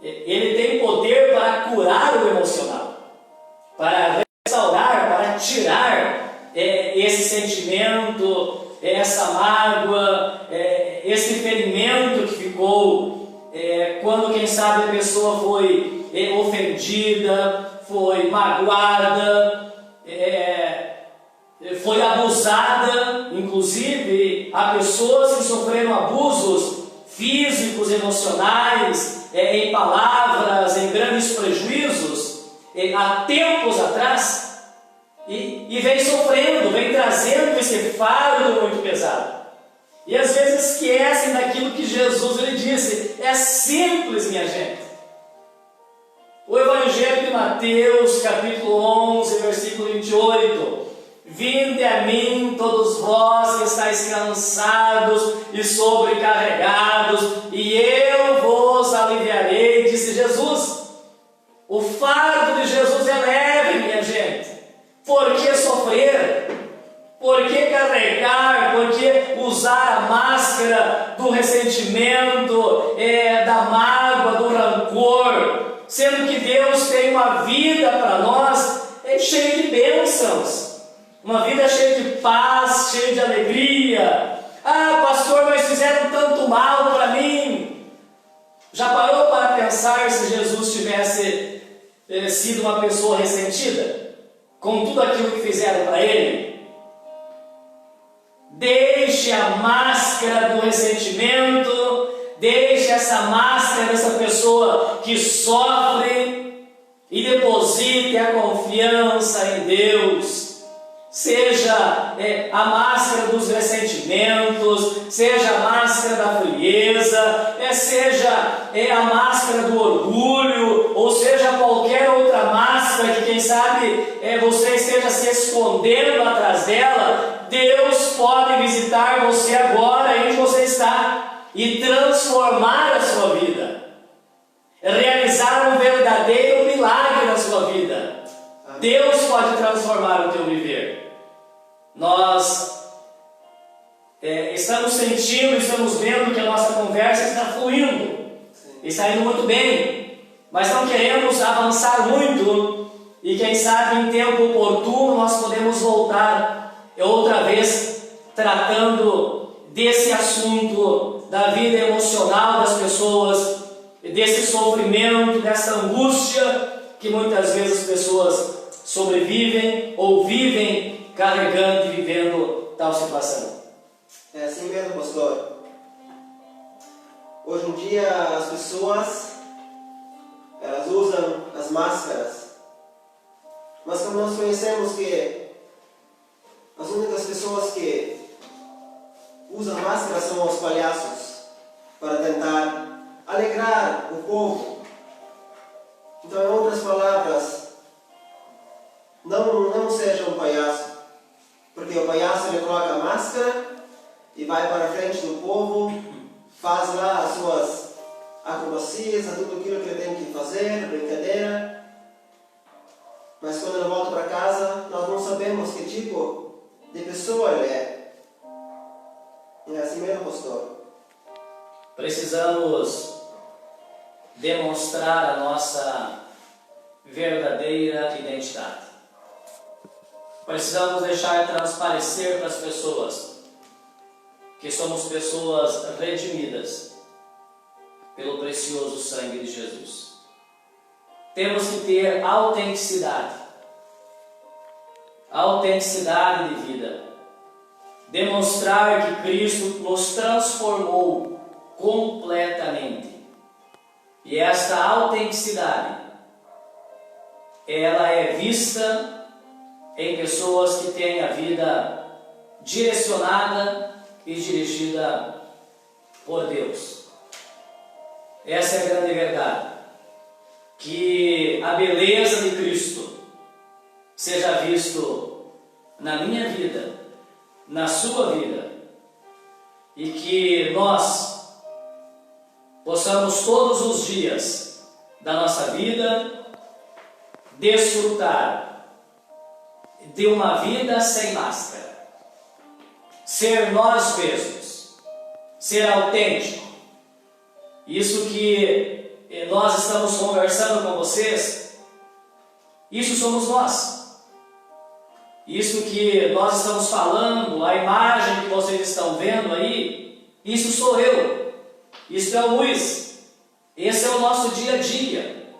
ele tem poder para curar o emocional, para restaurar, para tirar esse sentimento, essa mágoa, esse ferimento que ficou quando, quem sabe, a pessoa foi ofendida, foi magoada, foi abusada. Inclusive, há pessoas que sofreram abusos físicos, emocionais, em palavras, em grandes prejuízos, há tempos atrás, e vem sofrendo, vem trazendo esse fardo muito pesado. E às vezes esquecem daquilo que Jesus lhe disse. É simples, minha gente. O Evangelho de Mateus, capítulo 11, versículo 28. Vinde a mim, todos vós que estáis cansados e sobrecarregados, e eu vos aliviarei, disse Jesus. O fardo de Jesus é leve, minha gente. Por que sofrer? Por que carregar? Por que usar a máscara do ressentimento, da mágoa, do rancor? Sendo que Deus tem uma vida para nós cheia de bênçãos, uma vida cheia de paz, cheia de alegria. Ah, pastor, mas fizeram tanto mal para mim. Já parou para pensar se Jesus tivesse sido uma pessoa ressentida com tudo aquilo que fizeram para ele? Deixe a máscara do ressentimento, deixe essa máscara dessa pessoa que sofre e deposite a confiança em Deus. Seja a máscara dos ressentimentos, seja a máscara da frieza, seja a máscara do orgulho, ou seja qualquer outra máscara que quem sabe você esteja se escondendo atrás dela, Deus pode visitar você agora onde você está e transformar a sua vida, realizar um verdadeiro milagre na sua vida. Deus pode transformar o teu viver. Nós estamos sentindo, estamos vendo que a nossa conversa está fluindo, está indo muito bem, mas não queremos avançar muito e quem sabe em tempo oportuno nós podemos voltar outra vez tratando desse assunto da vida emocional das pessoas, desse sofrimento, dessa angústia que muitas vezes as pessoas sobrevivem ou vivem carregando e vivendo tal situação. É assim mesmo, pastor. Hoje em dia as pessoas elas usam as máscaras, mas como nós conhecemos que as únicas pessoas que usam máscaras são os palhaços para tentar alegrar o povo. Então, em outras palavras, não seja um palhaço, porque o palhaço ele coloca a máscara e vai para a frente do povo, faz lá as suas acrobacias, tudo aquilo que ele tem que fazer, brincadeira. Mas quando ele volta para casa, nós não sabemos que tipo de pessoa ele é. É assim mesmo, pastor. Precisamos demonstrar a nossa verdadeira identidade. Precisamos deixar transparecer para as pessoas que somos pessoas redimidas pelo precioso sangue de Jesus. Temos que ter autenticidade de vida. Demonstrar que Cristo nos transformou completamente. E esta autenticidade, ela é vista em pessoas que têm a vida direcionada e dirigida por Deus. Essa é a grande verdade. Que a beleza de Cristo seja visto na minha vida, na sua vida, e que nós possamos todos os dias da nossa vida desfrutar de uma vida sem máscara. Ser nós mesmos, ser autêntico. Isso que nós estamos conversando com vocês, isso somos nós. Isso que nós estamos falando, a imagem que vocês estão vendo aí, isso sou eu. Isso é o Luiz. Esse é o nosso dia a dia.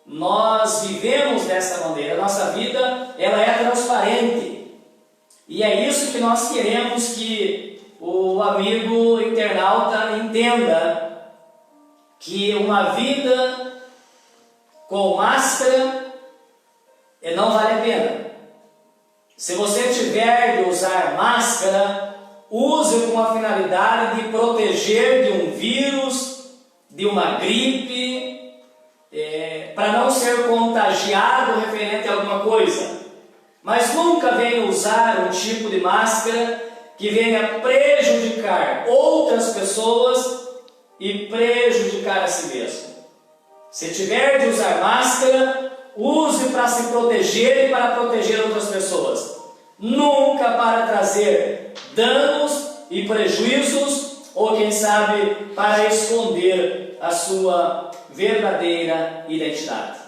Nós vivemos dessa maneira. A nossa vida, ela é transparente. E é isso que nós queremos que o amigo internauta entenda, que uma vida com máscara não vale a pena. Se você tiver de usar máscara, use com a finalidade de proteger de um vírus, de uma gripe, para não ser contagiado referente a alguma coisa. Mas nunca venha usar um tipo de máscara que venha prejudicar outras pessoas e prejudicar a si mesmo. Se tiver de usar máscara, use para se proteger e para proteger outras pessoas. Nunca para trazer danos e prejuízos, ou quem sabe, para esconder a sua verdadeira identidade.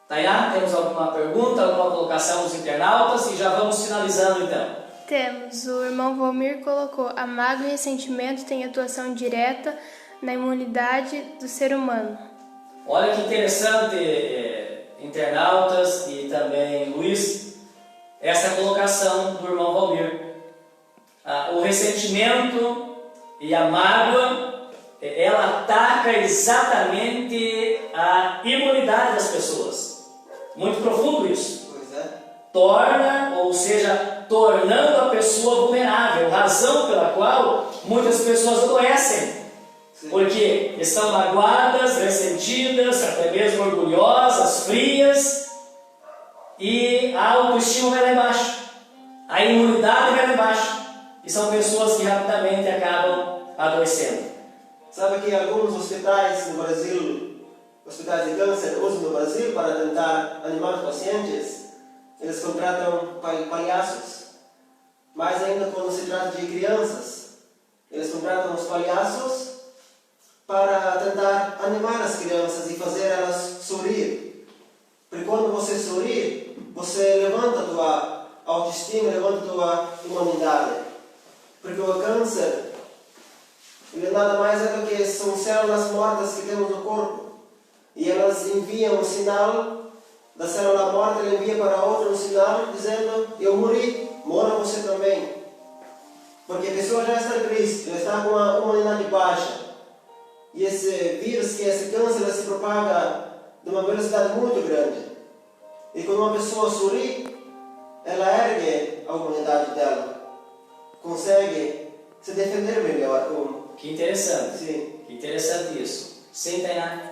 Tainá, temos alguma pergunta, alguma colocação dos internautas? E já vamos finalizando então. Temos. O irmão Valmir colocou: a mágoa e ressentimento têm atuação direta na imunidade do ser humano. Olha que interessante, internautas e também Luiz, essa colocação do irmão Valmir. O ressentimento e a mágoa, ela ataca exatamente a imunidade das pessoas. Muito profundo isso. Pois é. Torna, ou seja, tornando a pessoa vulnerável, razão pela qual muitas pessoas adoecem. Sim. Porque estão magoadas, ressentidas, até mesmo orgulhosas, frias, e a autoestima vai lá embaixo, a imunidade vai lá embaixo, e são pessoas que rapidamente acabam adoecendo. Sabe que alguns hospitais no Brasil, hospitais de câncer, usam no Brasil para tentar animar os pacientes? Eles contratam palhaços. Mais ainda quando se trata de crianças, eles contratam os palhaços para tentar animar as crianças e fazer elas sorrir. Porque quando você sorri, você levanta a tua autoestima, levanta a tua imunidade. Porque o câncer, ele nada mais é do que são células mortas que temos no corpo. E elas enviam um sinal da célula morta, ele envia para outra um sinal dizendo: eu morri, mora você também. Porque a pessoa já está triste, já está com uma imunidade baixa. E esse vírus, que é esse câncer, ele se propaga de uma velocidade muito grande. E quando uma pessoa sorri, ela ergue a imunidade dela, consegue se defender melhor. Que interessante. Sim. Que interessante isso. Sim, Tainá.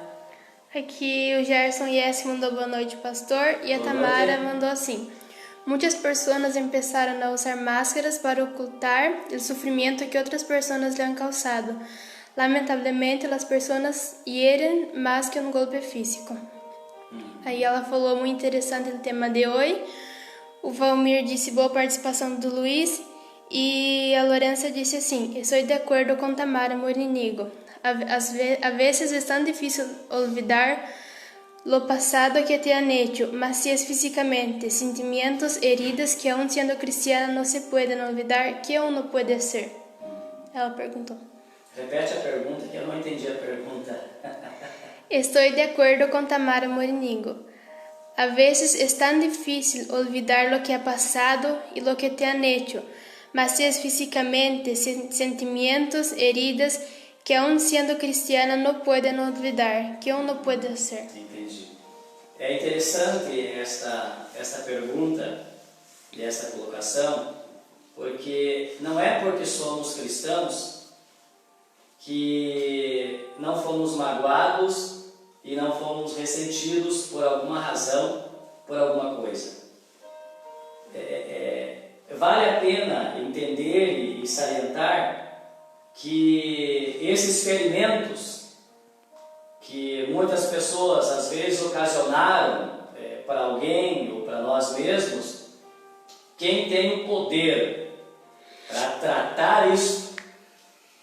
Aqui o Gerson Yes mandou boa noite, pastor, e a Boa Tamara noite. mandou assim: muitas pessoas começaram a usar máscaras para ocultar o sofrimento que outras pessoas lhe han causado. Lamentavelmente, as pessoas hieren mais que um golpe físico. Aí ela falou muito interessante o tema de hoje. O Valmir disse boa participação do Luiz. E a Lorenza disse assim: estou de acordo com Tamara Morinigo. A veces es tan difícil olvidar lo pasado que te han hecho, mas si es físicamente, sentimientos, heridas que aún siendo cristiana no se pueden olvidar, ¿qué uno puede hacer? Ela perguntou. Repete a pergunta, que eu não entendi a pergunta. Estou de acordo com Tamara Morinigo. A veces es tan difícil olvidar lo que ha pasado y lo que te han hecho, mas si es físicamente, sentimientos, heridas que aún siendo cristiana no pueden olvidar, que uno puede hacer. Entendi. É interessante esta pergunta e esta colocação, porque não é porque somos cristãos que não fomos magoados e não fomos ressentidos por alguma razão, por alguma coisa. Vale a pena entender e salientar que esses ferimentos que muitas pessoas às vezes ocasionaram para alguém ou para nós mesmos, quem tem o poder para tratar isso,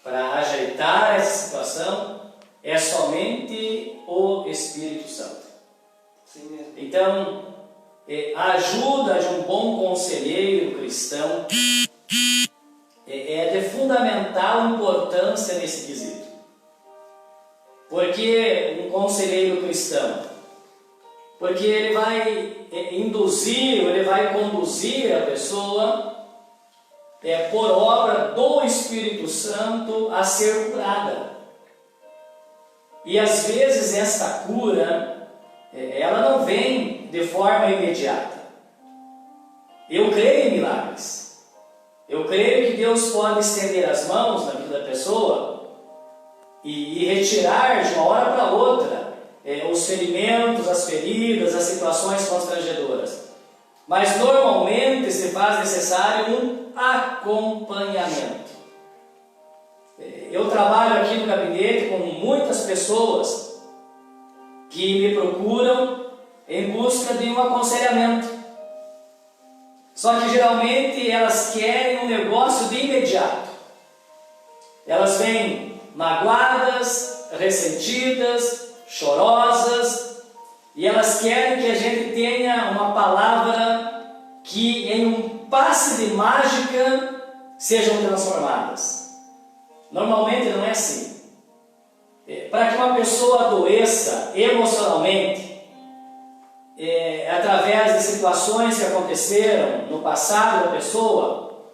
para ajeitar essa situação, é somente o Espírito Santo. Sim mesmo. Então, a ajuda de um bom conselheiro cristão é de fundamental importância nesse quesito. Porque um conselheiro cristão? Porque ele vai induzir, ele vai conduzir a pessoa por obra do Espírito Santo a ser curada. E às vezes esta cura, ela não vem de forma imediata. Eu creio em milagres. Eu creio que Deus pode estender as mãos na vida da pessoa e retirar de uma hora para outra os ferimentos, as feridas, as situações constrangedoras. Mas normalmente se faz necessário um acompanhamento. Eu trabalho aqui no gabinete com muitas pessoas que me procuram em busca de um aconselhamento. Só que geralmente elas querem um negócio de imediato. Elas vêm magoadas, ressentidas, chorosas, e elas querem que a gente tenha uma palavra que em um passe de mágica sejam transformadas. Normalmente não é assim. Para que uma pessoa adoeça emocionalmente, através de situações que aconteceram no passado da pessoa,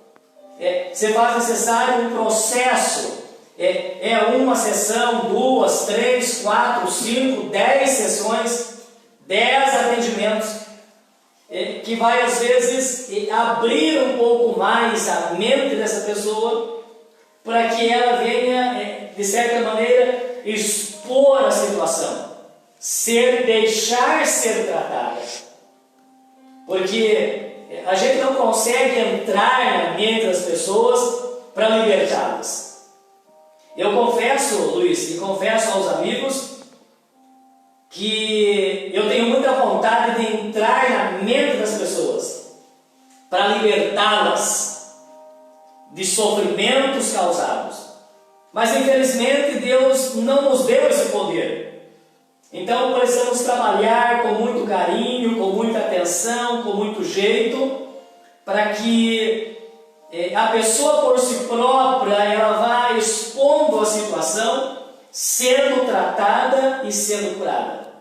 se faz necessário um processo, uma sessão, 2, 3, 4, 5, 10 sessões, 10 atendimentos, que vai às vezes abrir um pouco mais a mente dessa pessoa, para que ela venha de certa maneira, expor a situação, deixar ser tratada. Porque a gente não consegue entrar na mente das pessoas para libertá-las. Eu confesso, Luiz, e confesso aos amigos, que eu tenho muita vontade de entrar na mente das pessoas para libertá-las de sofrimentos causados. Mas infelizmente Deus não nos deu esse poder. Então precisamos trabalhar com muito carinho, com muita atenção, com muito jeito, para que a pessoa por si própria ela vá expondo a situação, sendo tratada e sendo curada.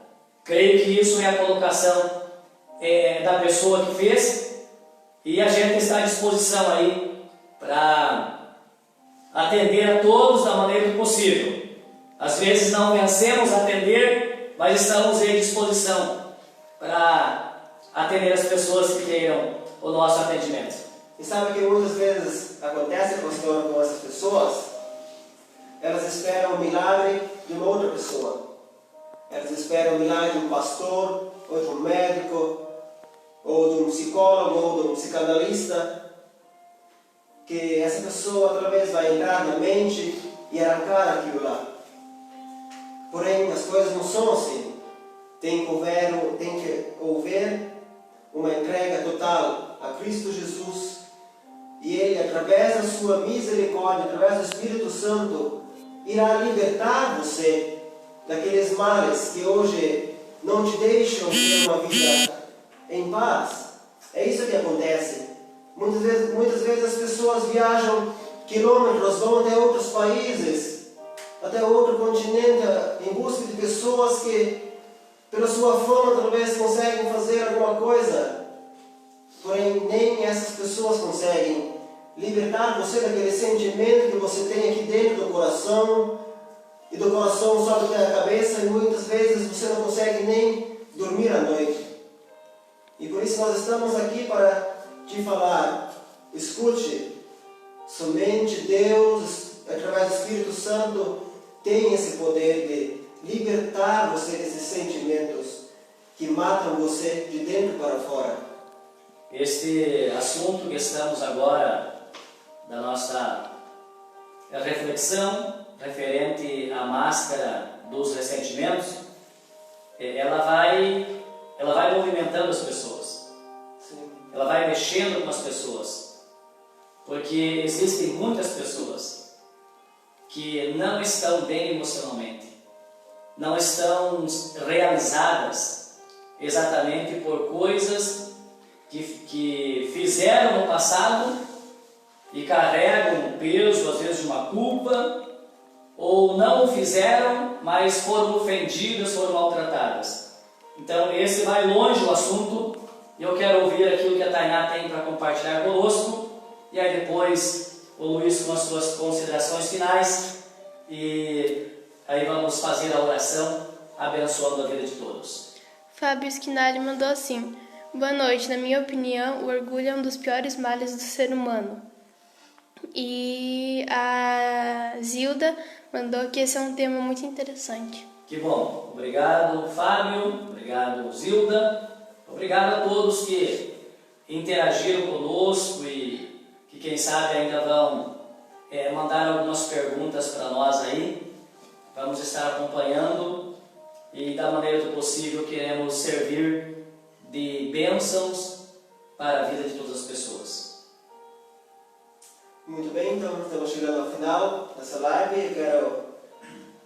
Creio que isso é a colocação da pessoa que fez, e a gente está à disposição aí para atender a todos da maneira possível. Às vezes não vencemos atender, mas estamos à disposição para atender as pessoas que queiram o nosso atendimento. E sabe que muitas vezes acontece, pastor, com essas pessoas, elas esperam o milagre de uma outra pessoa. Elas esperam o milagre de um pastor, ou de um médico, ou de um psicólogo, ou de um psicanalista, que essa pessoa outra vez vai entrar na mente e arrancar aquilo lá. Porém, as coisas não são assim. Tem que haver uma entrega total a Cristo Jesus, e Ele, através da sua misericórdia, através do Espírito Santo, irá libertar você daqueles males que hoje não te deixam ter uma vida em paz. É isso que acontece. Muitas vezes as pessoas viajam quilômetros, vão até outros países, até outro continente, em busca de pessoas que, pela sua fama, talvez conseguem fazer alguma coisa. Porém, nem essas pessoas conseguem libertar você daquele sentimento que você tem aqui dentro do coração, e do coração sobe até a cabeça, e muitas vezes você não consegue nem dormir à noite. E por isso nós estamos aqui para te falar: escute, somente Deus, através do Espírito Santo, tem esse poder de libertar você desses sentimentos que matam você de dentro para fora. Este assunto que estamos agora da nossa reflexão referente à máscara dos ressentimentos, ela vai movimentando as pessoas. Sim. Ela vai mexendo com as pessoas, porque existem muitas pessoas que não estão bem emocionalmente, não estão realizadas exatamente por coisas que fizeram no passado e carregam um peso, às vezes, de uma culpa, ou não o fizeram, mas foram ofendidas, foram maltratadas. Então esse vai longe o assunto, e eu quero ouvir aquilo que a Tainá tem para compartilhar conosco, e aí depois o Luiz com as suas considerações finais, e aí vamos fazer a oração abençoando a vida de todos. Fábio Schinnari mandou assim: boa noite, na minha opinião, o orgulho é um dos piores males do ser humano. E a Zilda mandou que esse é um tema muito interessante. Que bom, obrigado Fábio, obrigado Zilda, obrigado a todos que interagiram conosco e que quem sabe ainda vão mandar algumas perguntas para nós aí. Vamos estar acompanhando e da maneira do possível queremos servir de bênçãos para a vida de todas as pessoas. Muito bem, então estamos chegando ao final dessa live. Eu quero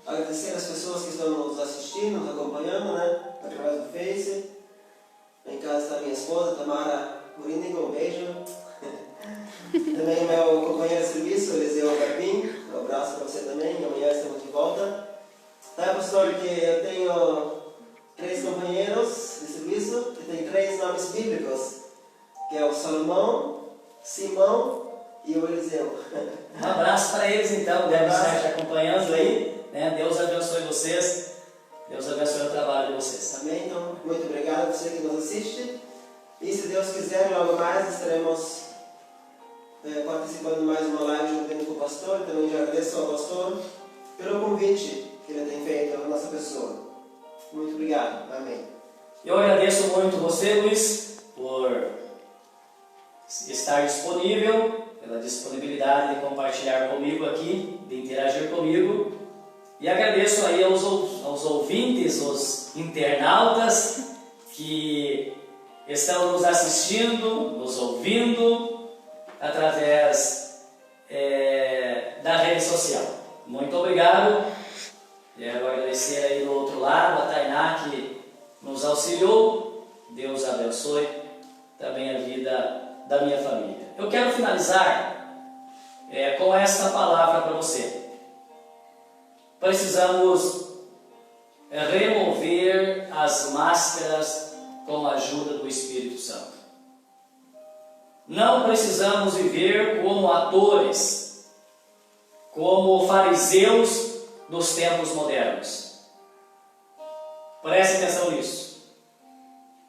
agradecer as pessoas que estão nos assistindo, nos acompanhando, através do Face. Em casa está minha esposa, Tamara Murinigo, um beijo. Também meu companheiro de serviço, Eliseu Garbim, um abraço para você também. Amanhã estamos de volta. Tá, pastor, que eu tenho 3 companheiros de serviço que têm 3 nomes bíblicos, que é o Salomão, Simão e o Eliseu. Um abraço para eles então, devem estar te acompanhando aí. Deus abençoe vocês, Deus abençoe o trabalho de vocês. Amém? Então, muito obrigado a você que nos assiste. E se Deus quiser, logo mais estaremos participando de mais uma live junto com o pastor. Também já agradeço ao pastor pelo convite que ele tem feito à nossa pessoa. Muito obrigado. Amém. Eu agradeço muito você, Luiz, por estar disponível, pela disponibilidade de compartilhar comigo aqui, de interagir comigo. E agradeço aí aos ouvintes, os internautas que estão nos assistindo, nos ouvindo através da rede social. Muito obrigado. Quero agradecer aí do outro lado a Tainá que nos auxiliou. Deus abençoe também a vida da minha família. Eu quero finalizar com esta palavra para você. Precisamos remover as máscaras com a ajuda do Espírito Santo. Não precisamos viver como atores, como fariseus dos tempos modernos. Preste atenção nisso.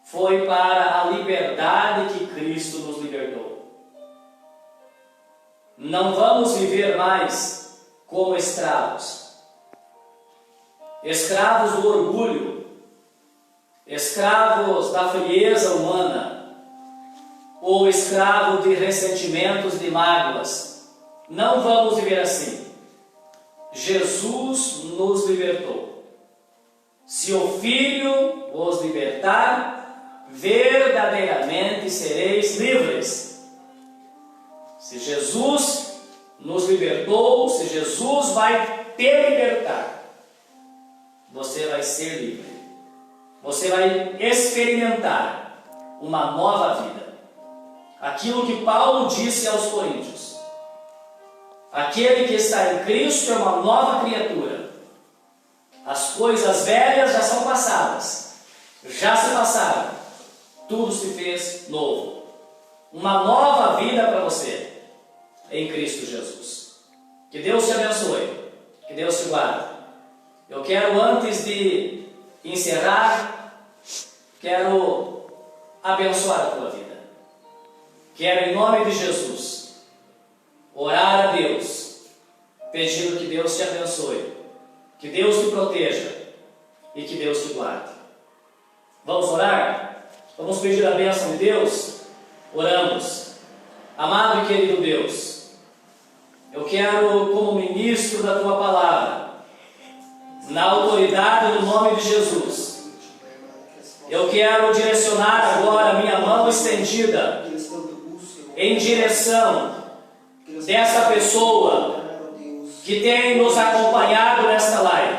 Foi para a liberdade que Cristo nos libertou. Não vamos viver mais como escravos. Escravos do orgulho, escravos da frieza humana, ou escravo de ressentimentos, de mágoas. Não vamos viver assim. Jesus nos libertou. Se o Filho vos libertar, verdadeiramente sereis livres. Se Jesus nos libertou, se Jesus vai te libertar, você vai ser livre. Você vai experimentar uma nova vida. Aquilo que Paulo disse aos Coríntios: aquele que está em Cristo é uma nova criatura. As coisas velhas já são passadas, já se passaram, tudo se fez novo. Uma nova vida para você em Cristo Jesus. Que Deus te abençoe, que Deus te guarde. Eu quero, antes de encerrar, quero abençoar a tua vida. Quero, em nome de Jesus, orar a Deus, pedindo que Deus te abençoe, que Deus te proteja e que Deus te guarde. Vamos orar? Vamos pedir a bênção de Deus? Oramos. Amado e querido Deus, eu quero, como ministro da tua palavra, na autoridade do nome de Jesus, eu quero direcionar agora a minha mão estendida em direção dessa pessoa que tem nos acompanhado nesta live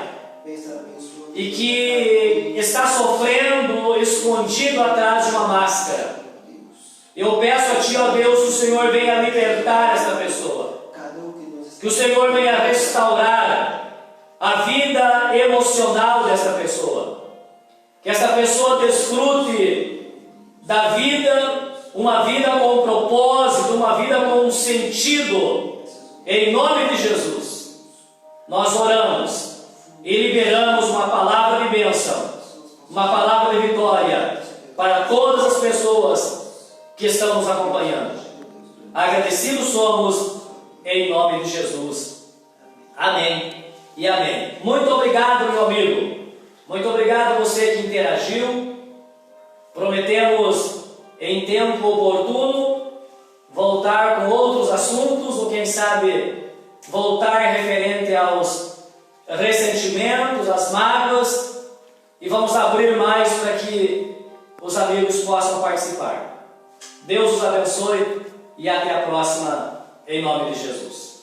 e que está sofrendo escondido atrás de uma máscara. Eu peço a Ti, ó Deus, que o Senhor venha libertar esta pessoa, que o Senhor venha restaurar a vida emocional dessa pessoa, que essa pessoa desfrute da vida, uma vida com propósito, uma vida com sentido, em nome de Jesus. Nós oramos e liberamos uma palavra de bênção, uma palavra de vitória para todas as pessoas que estão nos acompanhando. Agradecidos somos, em nome de Jesus. Amém e amém. Muito obrigado, meu amigo. Muito obrigado a você que interagiu. Prometemos, em tempo oportuno, voltar com outros assuntos, ou quem sabe voltar referente aos ressentimentos, às mágoas, e vamos abrir mais para que os amigos possam participar. Deus os abençoe e até a próxima, em nome de Jesus.